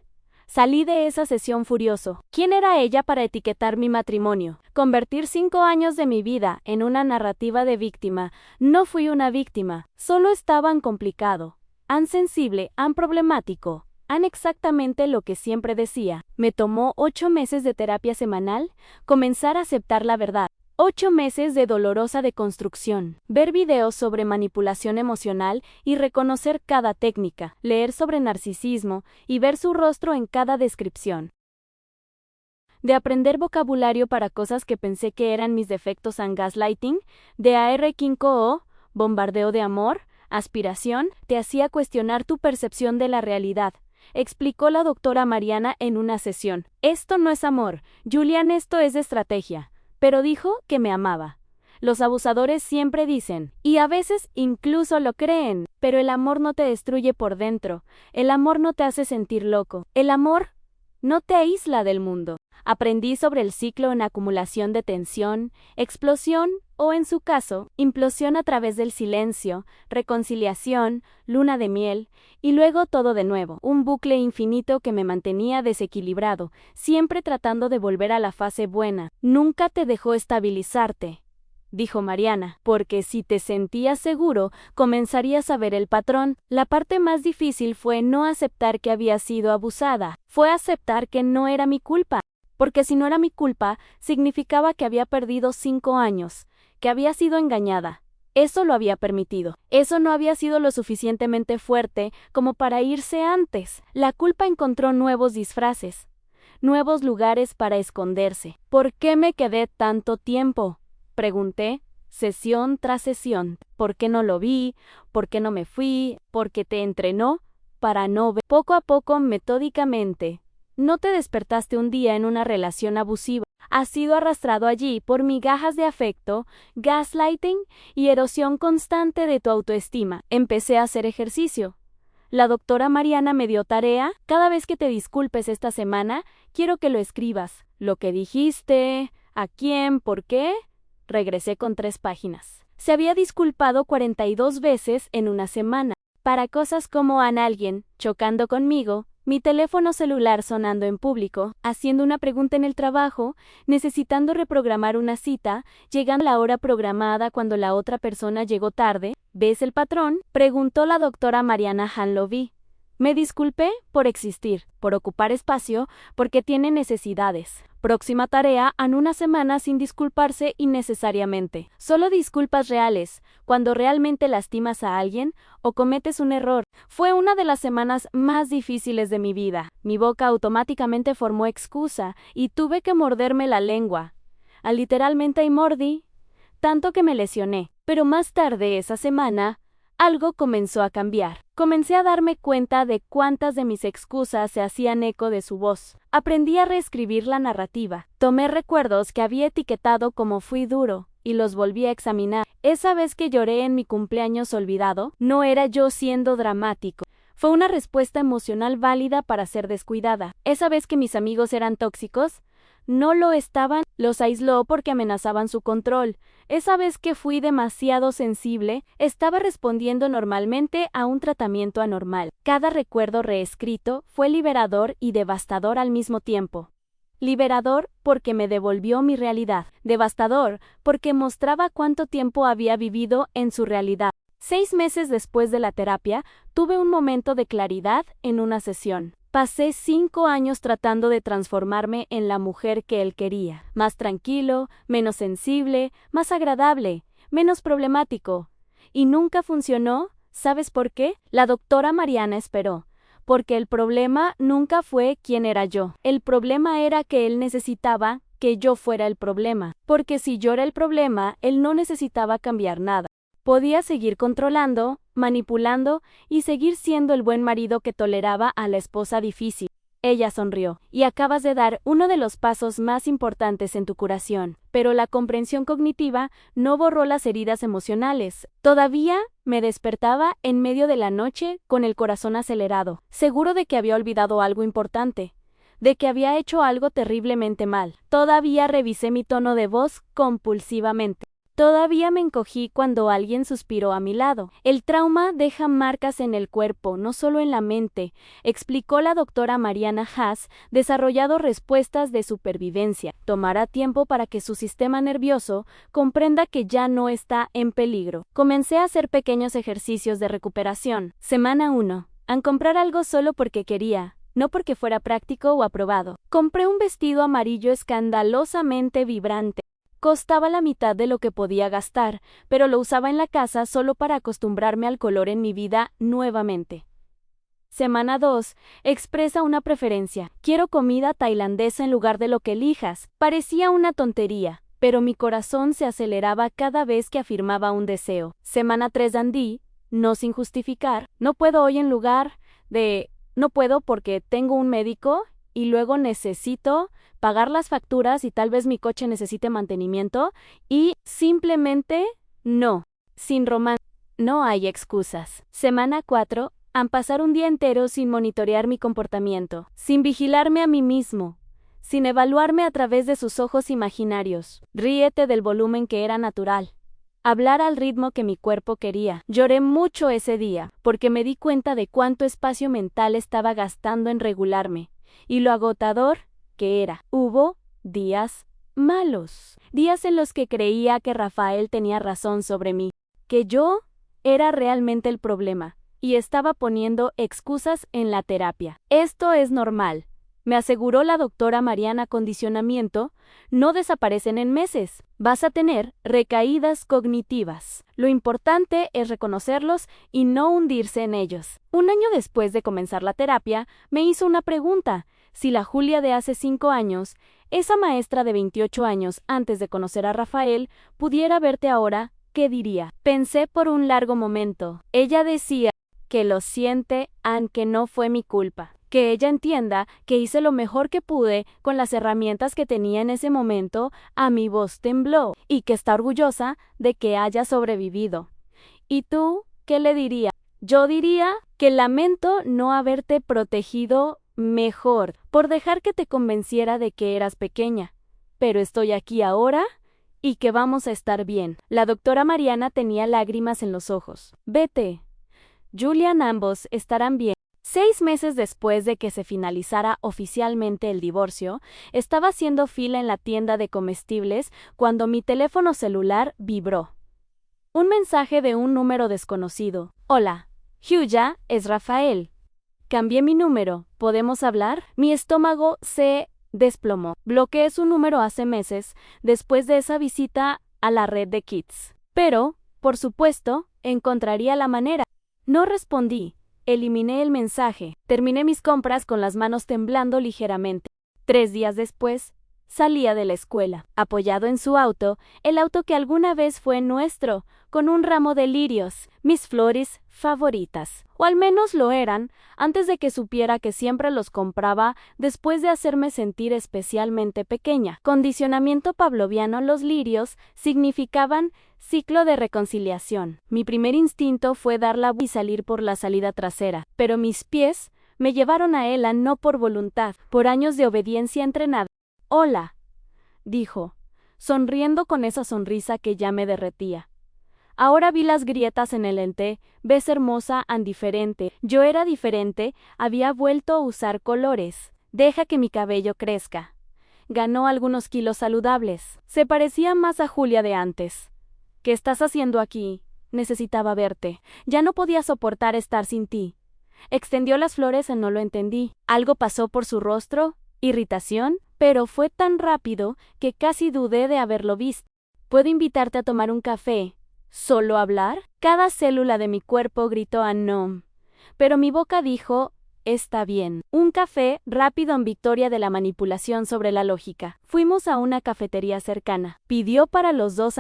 A: Salí de esa sesión furioso. ¿Quién era ella para etiquetar mi matrimonio? Convertir 5 años de mi vida en una narrativa de víctima. No fui una víctima, solo estaba complicado, sensible, problemático. Exactamente lo que siempre decía. Me tomó 8 meses de terapia semanal comenzar a aceptar la verdad. 8 meses de dolorosa deconstrucción, ver videos sobre manipulación emocional y reconocer cada técnica, leer sobre narcisismo y ver su rostro en cada descripción. De aprender vocabulario para cosas que pensé que eran mis defectos en gaslighting, de AR5O, bombardeo de amor, aspiración, te hacía cuestionar tu percepción de la realidad, explicó la doctora Mariana en una sesión. Esto no es amor, Julian, esto es estrategia. Pero dijo que me amaba. Los abusadores siempre dicen, y a veces incluso lo creen, pero el amor no te destruye por dentro, el amor no te hace sentir loco, el amor no te aísla del mundo. Aprendí sobre el ciclo en acumulación de tensión, explosión o, en su caso, implosión a través del silencio, reconciliación, luna de miel, y luego todo de nuevo, un bucle infinito que me mantenía desequilibrado, siempre tratando de volver a la fase buena. Nunca te dejó estabilizarte, dijo Mariana, porque si te sentías seguro, comenzarías a ver el patrón. La parte más difícil fue no aceptar que había sido abusada, fue aceptar que no era mi culpa. Porque si no era mi culpa, significaba que había perdido 5 años, que había sido engañada. Eso lo había permitido. Eso no había sido lo suficientemente fuerte como para irse antes. La culpa encontró nuevos disfraces, nuevos lugares para esconderse. ¿Por qué me quedé tanto tiempo?, pregunté, sesión tras sesión. ¿Por qué no lo vi? ¿Por qué no me fui? ¿Por qué te entrenó para no ver? Poco a poco, metódicamente. No te despertaste un día en una relación abusiva. Has sido arrastrado allí por migajas de afecto, gaslighting y erosión constante de tu autoestima. Empecé a hacer ejercicio. La doctora Mariana me dio tarea. Cada vez que te disculpes esta semana, quiero que lo escribas. Lo que dijiste, a quién, por qué. Regresé con 3 páginas. Se había disculpado 42 veces en una semana. Para cosas como alguien chocando conmigo, mi teléfono celular sonando en público, haciendo una pregunta en el trabajo, necesitando reprogramar una cita, llegando a la hora programada cuando la otra persona llegó tarde. ¿Ves el patrón?, preguntó la doctora Mariana Hanlovy. Me disculpé por existir, por ocupar espacio, porque tiene necesidades. Próxima tarea, en una semana sin disculparse innecesariamente. Solo disculpas reales, cuando realmente lastimas a alguien o cometes un error. Fue una de las semanas más difíciles de mi vida. Mi boca automáticamente formó excusa y tuve que morderme la lengua. Literalmente y mordí, tanto que me lesioné. Pero más tarde esa semana, algo comenzó a cambiar. Comencé a darme cuenta de cuántas de mis excusas se hacían eco de su voz. Aprendí a reescribir la narrativa. Tomé recuerdos que había etiquetado como fui duro y los volví a examinar. Esa vez que lloré en mi cumpleaños olvidado, no era yo siendo dramático. Fue una respuesta emocional válida para ser descuidada. Esa vez que mis amigos eran tóxicos, no lo estaban, los aisló porque amenazaban su control. Esa vez que fui demasiado sensible, estaba respondiendo normalmente a un tratamiento anormal. Cada recuerdo reescrito fue liberador y devastador al mismo tiempo. Liberador porque me devolvió mi realidad. Devastador porque mostraba cuánto tiempo había vivido en su realidad. 6 meses después de la terapia, tuve un momento de claridad en una sesión. Pasé 5 años tratando de transformarme en la mujer que él quería. Más tranquilo, menos sensible, más agradable, menos problemático. Y nunca funcionó. ¿Sabes por qué? La doctora Mariana esperó. Porque el problema nunca fue quién era yo. El problema era que él necesitaba que yo fuera el problema. Porque si yo era el problema, él no necesitaba cambiar nada. Podía seguir controlando, manipulando y seguir siendo el buen marido que toleraba a la esposa difícil. Ella sonrió. Y acabas de dar uno de los pasos más importantes en tu curación. Pero la comprensión cognitiva no borró las heridas emocionales. Todavía me despertaba en medio de la noche con el corazón acelerado, seguro de que había olvidado algo importante, de que había hecho algo terriblemente mal. Todavía revisé mi tono de voz compulsivamente. Todavía me encogí cuando alguien suspiró a mi lado. El trauma deja marcas en el cuerpo, no solo en la mente, explicó la doctora Mariana Haas, desarrollado respuestas de supervivencia. Tomará tiempo para que su sistema nervioso comprenda que ya no está en peligro. Comencé a hacer pequeños ejercicios de recuperación. Semana 1. a comprar algo solo porque quería, no porque fuera práctico o aprobado. Compré un vestido amarillo escandalosamente vibrante. Costaba la mitad de lo que podía gastar, pero lo usaba en la casa solo para acostumbrarme al color en mi vida nuevamente. Semana 2. Expresa una preferencia. Quiero comida tailandesa en lugar de lo que elijas. Parecía una tontería, pero mi corazón se aceleraba cada vez que afirmaba un deseo. Semana 3. Dandy, no sin justificar. No puedo hoy en lugar de... No puedo porque tengo un médico y luego necesito pagar las facturas y tal vez mi coche necesite mantenimiento y simplemente no. Sin romance. No hay excusas. Semana 4. Pasar un día entero sin monitorear mi comportamiento, sin vigilarme a mí mismo, sin evaluarme a través de sus ojos imaginarios. Ríete del volumen que era natural. Hablar al ritmo que mi cuerpo quería. Lloré mucho ese día, porque me di cuenta de cuánto espacio mental estaba gastando en regularme, y lo agotador que era. Hubo días malos, días en los que creía que Rafael tenía razón sobre mí, que yo era realmente el problema, y estaba poniendo excusas en la terapia. Esto es normal, me aseguró la doctora Mariana. Condicionamiento no desaparecen en meses. Vas a tener recaídas cognitivas. Lo importante es reconocerlos y no hundirse en ellos. Un año después de comenzar la terapia, me hizo una pregunta. Si la Julia de hace 5 años, esa maestra de 28 años antes de conocer a Rafael, pudiera verte ahora, ¿qué diría? Pensé por un largo momento. Ella decía que lo siente, aunque no fue mi culpa. Que ella entienda que hice lo mejor que pude con las herramientas que tenía en ese momento. A mi voz tembló, y que está orgullosa de que haya sobrevivido. ¿Y tú qué le dirías? Yo diría que lamento no haberte protegido mejor, por dejar que te convenciera de que eras pequeña. Pero estoy aquí ahora y que vamos a estar bien. La doctora Mariana tenía lágrimas en los ojos. Vete, Julian, ambos estarán bien. 6 meses después de que se finalizara oficialmente el divorcio, estaba haciendo fila en la tienda de comestibles cuando mi teléfono celular vibró. Un mensaje de un número desconocido. Hola, Julia, es Rafael. Cambié mi número, ¿podemos hablar? Mi estómago se desplomó. Bloqueé su número hace meses, después de esa visita a la red de Kids. Pero, por supuesto, encontraría la manera. No respondí. Eliminé el mensaje. Terminé mis compras con las manos temblando ligeramente. 3 días después, salía de la escuela, apoyado en su auto, el auto que alguna vez fue nuestro, con un ramo de lirios, mis flores favoritas. O al menos lo eran, antes de que supiera que siempre los compraba después de hacerme sentir especialmente pequeña. Condicionamiento pavloviano. Los lirios significaban ciclo de reconciliación. Mi primer instinto fue dar la vuelta y salir por la salida trasera, pero mis pies me llevaron a Ella no por voluntad, por años de obediencia entrenada. Hola, dijo, sonriendo con esa sonrisa que ya me derretía. Ahora vi las grietas en el lente. Ves hermosa, diferente. Yo era diferente, había vuelto a usar colores. Deja que mi cabello crezca. Ganó algunos kilos saludables. Se parecía más a Julia de antes. ¿Qué estás haciendo aquí? Necesitaba verte. Ya no podía soportar estar sin ti. Extendió las flores y no lo entendí. Algo pasó por su rostro, irritación, pero fue tan rápido que casi dudé de haberlo visto. ¿Puedo invitarte a tomar un café? ¿Solo hablar? Cada célula de mi cuerpo gritó a no, pero mi boca dijo, está bien. Un café rápido en victoria de la manipulación sobre la lógica. Fuimos a una cafetería cercana. Pidió para los dos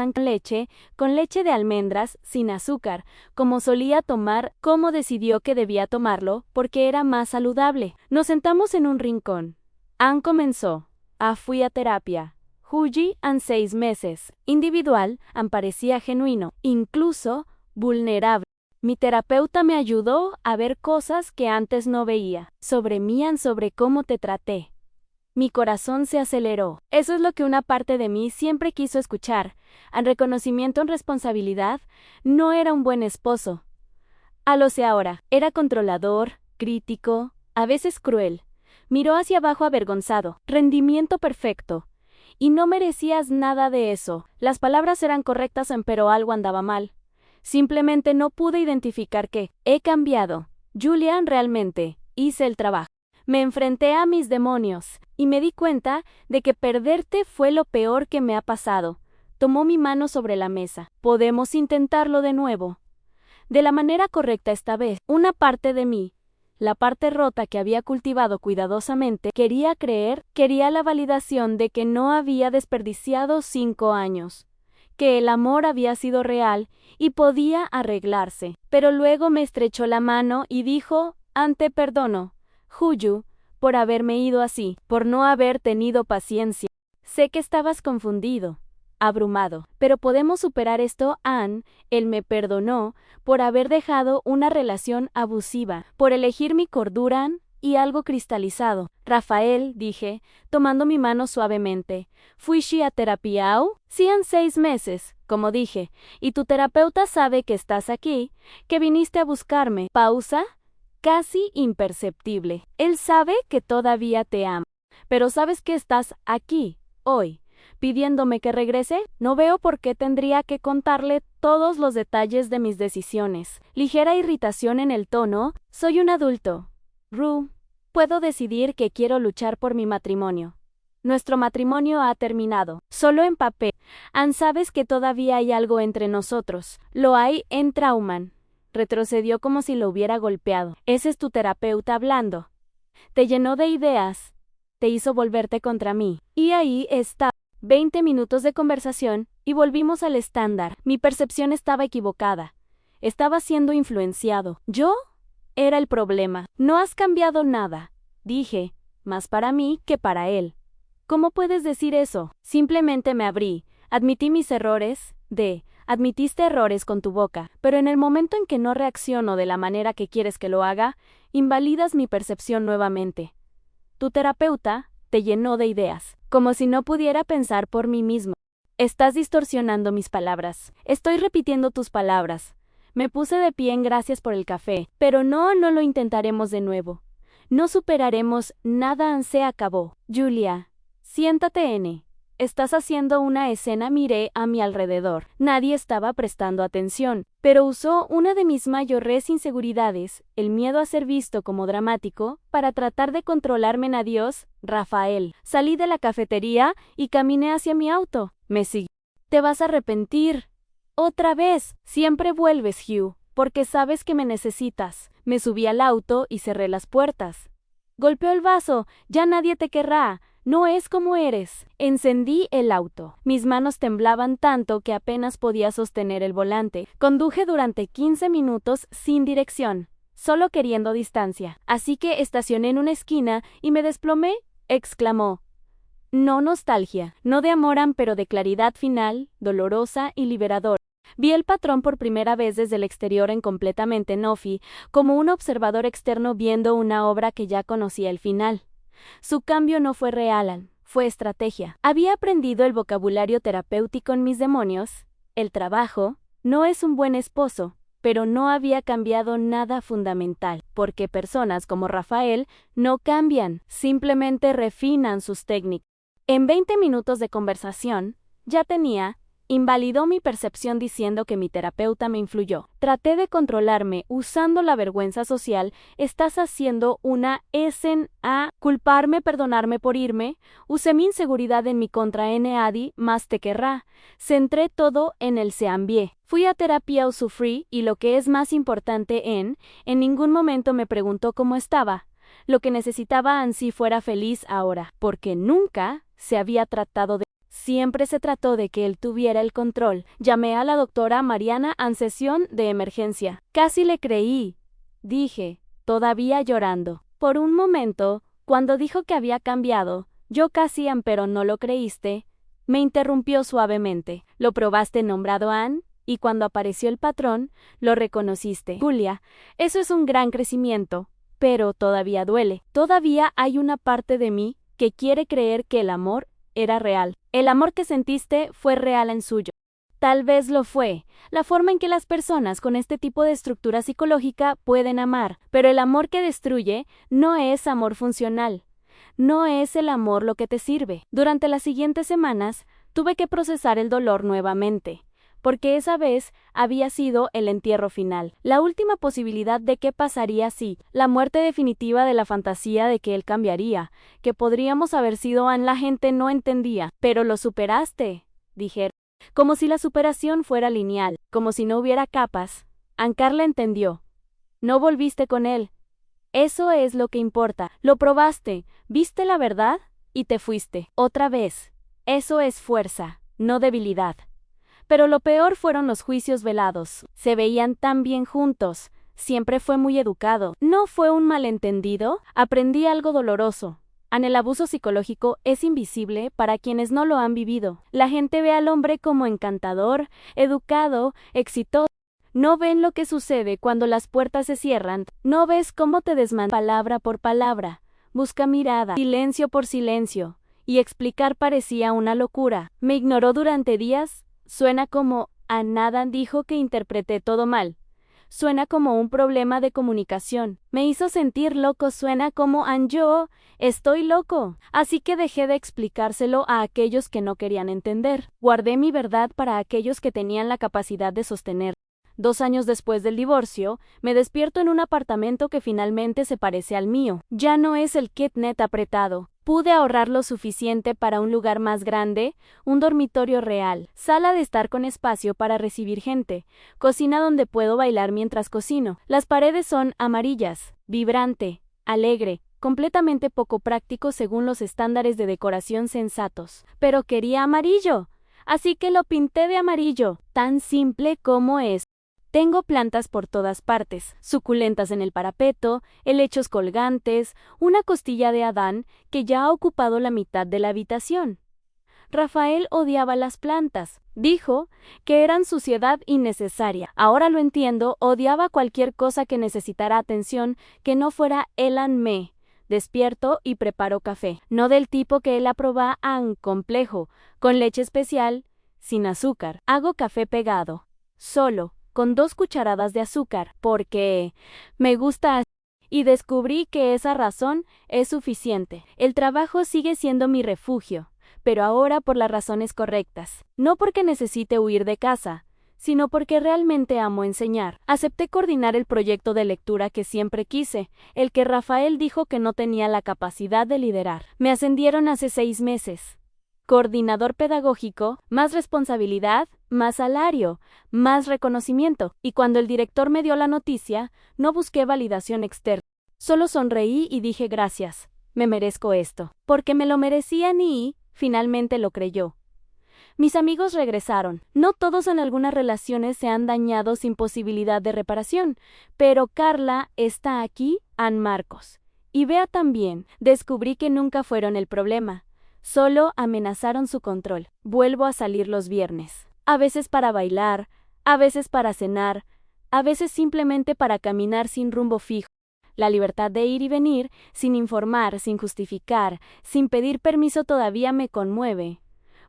A: con leche de almendras, sin azúcar, como solía tomar. ¿Cómo decidió que debía tomarlo? Porque era más saludable. Nos sentamos en un rincón. Ann comenzó. Fui a terapia. Juji, 6 meses. Individual, parecía genuino, incluso vulnerable. Mi terapeuta me ayudó a ver cosas que antes no veía. Sobre mí, sobre cómo te traté. Mi corazón se aceleró. Eso es lo que una parte de mí siempre quiso escuchar. En reconocimiento, en responsabilidad, no era un buen esposo. Lo sé ahora. Era controlador, crítico, a veces cruel. Miró hacia abajo avergonzado. Rendimiento perfecto. Y no merecías nada de eso. Las palabras eran correctas, pero algo andaba mal. Simplemente no pude identificar qué. He cambiado, Julian, realmente, hice el trabajo. Me enfrenté a mis demonios, y me di cuenta de que perderte fue lo peor que me ha pasado. Tomó mi mano sobre la mesa. Podemos intentarlo de nuevo. De la manera correcta esta vez. Una parte de mí, la parte rota que había cultivado cuidadosamente, quería la validación de que no había desperdiciado 5 años, que el amor había sido real y podía arreglarse. Pero luego me estrechó la mano y dijo, te perdono, Juju, por haberme ido así, por no haber tenido paciencia. Sé que estabas confundido, abrumado, pero podemos superar esto, Anne. Él me perdonó por haber dejado una relación abusiva, por elegir mi cordura y algo cristalizado. Rafael, dije, tomando mi mano suavemente. ¿Fuiste a terapia? Sí, en 6 meses, como dije, y tu terapeuta sabe que estás aquí, que viniste a buscarme. Pausa, casi imperceptible. Él sabe que todavía te amo, pero sabes que estás aquí, hoy, pidiéndome que regrese. No veo por qué tendría que contarle todos los detalles de mis decisiones. Ligera irritación en el tono. Soy un adulto, Rue. Puedo decidir que quiero luchar por mi matrimonio. Nuestro matrimonio ha terminado, solo en papel. Anne, sabes que todavía hay algo entre nosotros. Lo hay en Trauman. Retrocedió como si lo hubiera golpeado. Ese es tu terapeuta hablando. Te llenó de ideas. Te hizo volverte contra mí. Y ahí está. 20 minutos de conversación, y volvimos al estándar. Mi percepción estaba equivocada. Estaba siendo influenciado. ¿Yo? Era el problema. No has cambiado nada, dije, más para mí que para él. ¿Cómo puedes decir eso? Simplemente me abrí. Admití mis errores. Admitiste errores con tu boca, pero en el momento en que no reacciono de la manera que quieres que lo haga, invalidas mi percepción nuevamente. Tu terapeuta te llenó de ideas, como si no pudiera pensar por mí mismo. Estás distorsionando mis palabras. Estoy repitiendo tus palabras. Me puse de pie en gracias por el café, pero no lo intentaremos de nuevo. No superaremos nada. Se acabó. Julia, siéntate. Estás haciendo una escena. Miré a mi alrededor. Nadie estaba prestando atención, pero usó una de mis mayores inseguridades, el miedo a ser visto como dramático, para tratar de controlarme. Adiós, Rafael. Salí de la cafetería y caminé hacia mi auto. Me siguió. Te vas a arrepentir. Otra vez. Siempre vuelves, Hugh, porque sabes que me necesitas. Me subí al auto y cerré las puertas. Golpeó el vaso. Ya nadie te querrá. No es como eres. Encendí el auto. Mis manos temblaban tanto que apenas podía sostener el volante. Conduje durante 15 minutos sin dirección, solo queriendo distancia. Así que estacioné en una esquina y me desplomé, exclamó. No nostalgia, no de amor, pero de claridad final, dolorosa y liberadora. Vi el patrón por primera vez desde el exterior en completamente nofi, como un observador externo viendo una obra que ya conocía el final. Su cambio no fue real, fue estrategia. Había aprendido el vocabulario terapéutico en mis demonios. El trabajo no es un buen esposo, pero no había cambiado nada fundamental, porque personas como Rafael no cambian, simplemente refinan sus técnicas. En 20 minutos de conversación, invalidó mi percepción diciendo que mi terapeuta me influyó. Traté de controlarme usando la vergüenza social. Estás haciendo una escena. Culparme, perdonarme por irme. Usé mi inseguridad en mi contra. Nadie más te querrá. Centré todo en el seambie. Fui a terapia o sufrí, y lo que es más importante, en ningún momento me preguntó cómo estaba. Lo que necesitaba si fuera feliz ahora, porque nunca se había tratado de... Siempre se trató de que él tuviera el control. Llamé a la doctora Mariana en sesión de emergencia. Casi le creí, dije, todavía llorando. Por un momento, cuando dijo que había cambiado, yo casi, pero no lo creíste, me interrumpió suavemente. ¿Lo probaste nombrado Anne? Y cuando apareció el patrón, lo reconociste. Julia, eso es un gran crecimiento, pero todavía duele. Todavía hay una parte de mí que quiere creer que el amor era real. El amor que sentiste fue real en suyo. Tal vez lo fue, la forma en que las personas con este tipo de estructura psicológica pueden amar, pero el amor que destruye no es amor funcional. No es el amor lo que te sirve. Durante las siguientes semanas, tuve que procesar el dolor nuevamente. porque esa vez había sido el entierro final, la última posibilidad de qué pasaría si, la muerte definitiva de la fantasía de que él cambiaría, que podríamos haber sido Anne. La gente no entendía. Pero lo superaste, dijeron. Como si la superación fuera lineal, como si no hubiera capas. Anne Carla entendió. No volviste con él. Eso es lo que importa. Lo probaste, viste la verdad y te fuiste. Otra vez. Eso es fuerza, no debilidad. Pero lo peor fueron los juicios velados. Se veían tan bien juntos. Siempre fue muy educado. ¿No fue un malentendido? Aprendí algo doloroso. El abuso psicológico es invisible para quienes no lo han vivido. La gente ve al hombre como encantador, educado, exitoso. No ven lo que sucede cuando las puertas se cierran. No ves cómo te desmantelan palabra por palabra. Busca mirada, silencio por silencio. Y explicar parecía una locura. Me ignoró durante días. Suena como a nada. Dijo que interpreté todo mal. Suena como un problema de comunicación. Me hizo sentir loco. Suena como yo estoy loco. Así que dejé de explicárselo a aquellos que no querían entender. Guardé mi verdad para aquellos que tenían la capacidad de sostener. 2 años después del divorcio, me despierto en un apartamento que finalmente se parece al mío. Ya no es el kitnet apretado. Pude ahorrar lo suficiente para un lugar más grande, un dormitorio real, sala de estar con espacio para recibir gente, cocina donde puedo bailar mientras cocino. Las paredes son amarillas, vibrante, alegre, completamente poco práctico según los estándares de decoración sensatos. Pero quería amarillo, así que lo pinté de amarillo, tan simple como es. Tengo plantas por todas partes, suculentas en el parapeto, helechos colgantes, una costilla de Adán que ya ha ocupado la mitad de la habitación. Rafael odiaba las plantas. Dijo que eran suciedad innecesaria. Ahora lo entiendo, odiaba cualquier cosa que necesitara atención que no fuera Elan Me. Despierto y preparo café. No del tipo que él aprobaba, complejo, con leche especial, sin azúcar. Hago café pegado, solo, con 2 cucharadas de azúcar, porque me gusta así. Y descubrí que esa razón es suficiente. El trabajo sigue siendo mi refugio, pero ahora por las razones correctas. No porque necesite huir de casa, sino porque realmente amo enseñar. Acepté coordinar el proyecto de lectura que siempre quise, el que Rafael dijo que no tenía la capacidad de liderar. Me ascendieron hace 6 meses. Coordinador pedagógico, más responsabilidad, más salario, más reconocimiento. Y cuando el director me dio la noticia, no busqué validación externa. Solo sonreí y dije gracias, me merezco esto. Porque me lo merecían y, finalmente lo creyó. Mis amigos regresaron. No todos en algunas relaciones se han dañado sin posibilidad de reparación, pero Carla está aquí, Ann Marcos. Y Bea también. Descubrí que nunca fueron el problema. Solo amenazaron su control. Vuelvo a salir los viernes. A veces para bailar, a veces para cenar, a veces simplemente para caminar sin rumbo fijo. La libertad de ir y venir, sin informar, sin justificar, sin pedir permiso todavía me conmueve.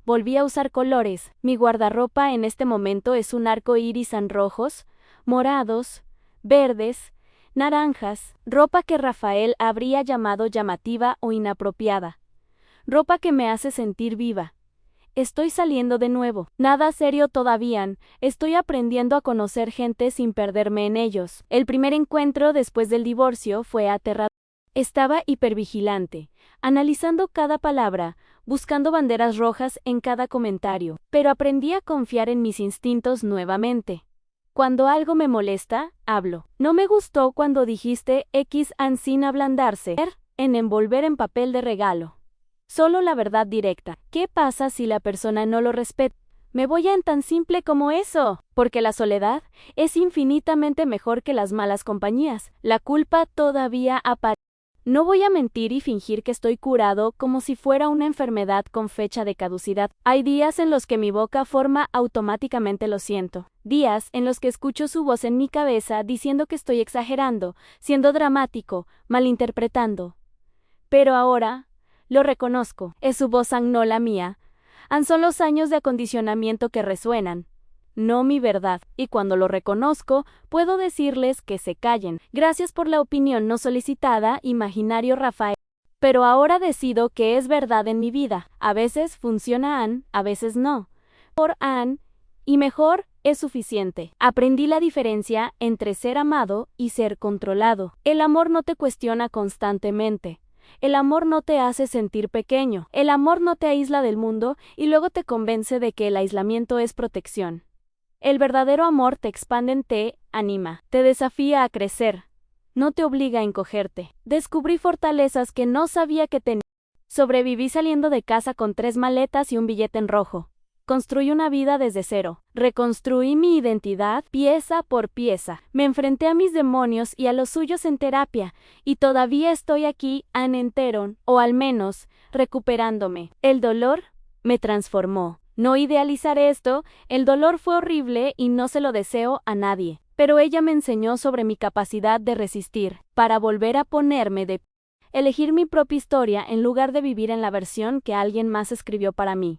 A: Volví a usar colores. Mi guardarropa en este momento es un arco iris en rojos, morados, verdes, naranjas, ropa que Rafael habría llamado llamativa o inapropiada. Ropa que me hace sentir viva. Estoy saliendo de nuevo. Nada serio todavía. Estoy aprendiendo a conocer gente sin perderme en ellos. El primer encuentro después del divorcio fue aterrador. Estaba hipervigilante, analizando cada palabra, buscando banderas rojas en cada comentario, pero aprendí a confiar en mis instintos nuevamente. Cuando algo me molesta, hablo. No me gustó cuando dijiste sin ablandarse, en envolver en papel de regalo. Solo la verdad directa. ¿Qué pasa si la persona no lo respeta? Me voy en tan simple como eso, porque la soledad es infinitamente mejor que las malas compañías. La culpa todavía aparece. No voy a mentir y fingir que estoy curado como si fuera una enfermedad con fecha de caducidad. Hay días en los que mi boca forma automáticamente lo siento. Días en los que escucho su voz en mi cabeza diciendo que estoy exagerando, siendo dramático, malinterpretando. Pero ahora lo reconozco, es su voz no la mía. Son los años de acondicionamiento que resuenan, no mi verdad, y cuando lo reconozco, puedo decirles que se callen. Gracias por la opinión no solicitada, imaginario Rafael. Pero ahora decido que es verdad en mi vida. A veces funciona Ann, a veces no. Por Ann Y mejor es suficiente. Aprendí la diferencia entre ser amado y ser controlado. El amor no te cuestiona constantemente. El amor no te hace sentir pequeño. El amor no te aísla del mundo y luego te convence de que el aislamiento es protección. El verdadero amor te expande, te anima, te desafía a crecer. No te obliga a encogerte. Descubrí fortalezas que no sabía que tenía. Sobreviví saliendo de casa con 3 maletas y un billete en rojo. Construí una vida desde cero. Reconstruí mi identidad pieza por pieza. Me enfrenté a mis demonios y a los suyos en terapia, y todavía estoy aquí, entero, o al menos, recuperándome. El dolor me transformó. No idealizar esto, el dolor fue horrible y no se lo deseo a nadie. Pero ella me enseñó sobre mi capacidad de resistir, para volver a ponerme de pie. Elegir mi propia historia en lugar de vivir en la versión que alguien más escribió para mí.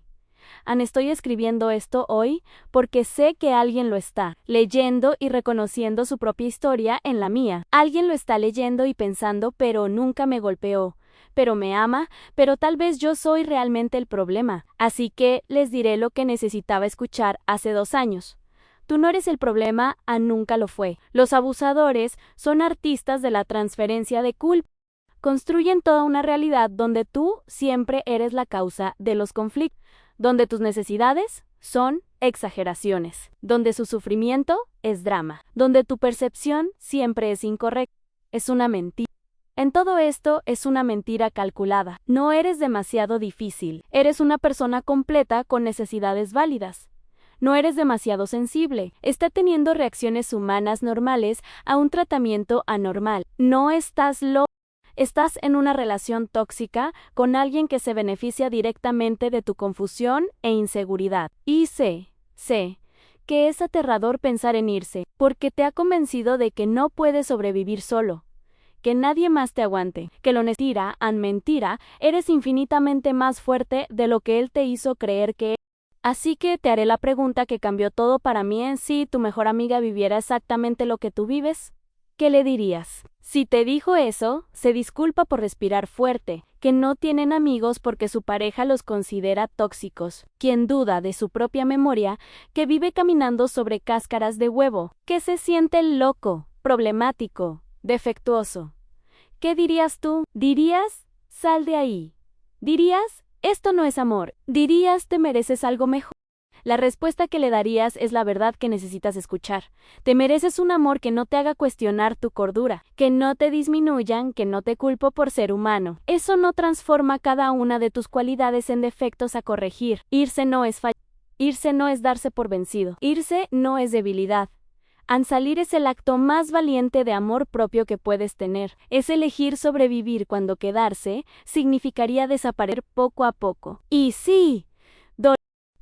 A: Estoy escribiendo esto hoy porque sé que alguien lo está leyendo y reconociendo su propia historia en la mía. Alguien lo está leyendo y pensando, pero nunca me golpeó, pero me ama, pero tal vez yo soy realmente el problema. Así que les diré lo que necesitaba escuchar hace 2 años. Tú no eres el problema, nunca lo fue. Los abusadores son artistas de la transferencia de culpa. Construyen toda una realidad donde tú siempre eres la causa de los conflictos, donde tus necesidades son exageraciones, donde su sufrimiento es drama, donde tu percepción siempre es incorrecta. Es una mentira. En todo esto es una mentira calculada. No eres demasiado difícil. Eres una persona completa con necesidades válidas. No eres demasiado sensible. Está teniendo reacciones humanas normales a un tratamiento anormal. No estás loco. Estás en una relación tóxica con alguien que se beneficia directamente de tu confusión e inseguridad. Y sé que es aterrador pensar en irse, porque te ha convencido de que no puedes sobrevivir solo, que nadie más te aguante, que lo mentira, eres infinitamente más fuerte de lo que él te hizo creer que eres. Así que te haré la pregunta que cambió todo para mí. Si tu mejor amiga viviera exactamente lo que tú vives, ¿qué le dirías? Si te dijo eso, se disculpa por respirar fuerte, que no tienen amigos porque su pareja los considera tóxicos, quien duda de su propia memoria, que vive caminando sobre cáscaras de huevo, que se siente loco, problemático, defectuoso. ¿Qué dirías tú? ¿Dirías, sal de ahí? ¿Dirías, esto no es amor? ¿Dirías, te mereces algo mejor? La respuesta que le darías es la verdad que necesitas escuchar. Te mereces un amor que no te haga cuestionar tu cordura, que no te disminuyan, que no te culpo por ser humano. Eso no transforma cada una de tus cualidades en defectos a corregir. Irse no es fallar. Irse no es darse por vencido. Irse no es debilidad. Salir es el acto más valiente de amor propio que puedes tener. Es elegir sobrevivir cuando quedarse significaría desaparecer poco a poco. Y sí,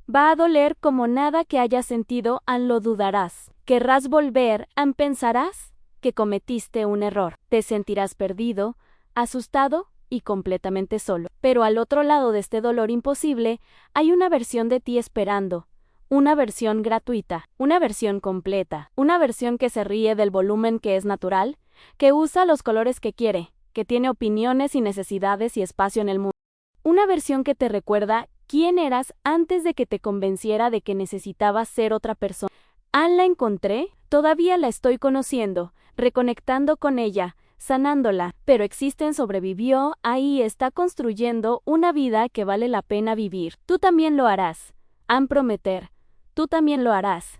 A: va a doler como nada que hayas sentido, lo dudarás. Querrás volver, pensarás que cometiste un error. Te sentirás perdido, asustado y completamente solo. Pero al otro lado de este dolor imposible, hay una versión de ti esperando. Una versión gratuita, una versión completa, una versión que se ríe del volumen que es natural, que usa los colores que quiere, que tiene opiniones y necesidades y espacio en el mundo. Una versión que te recuerda quién eras antes de que te convenciera de que necesitabas ser otra persona. La encontré, todavía la estoy conociendo, reconectando con ella, sanándola, pero sobrevivió, ahí está construyendo una vida que vale la pena vivir. Tú también lo harás. Prometer. Tú también lo harás.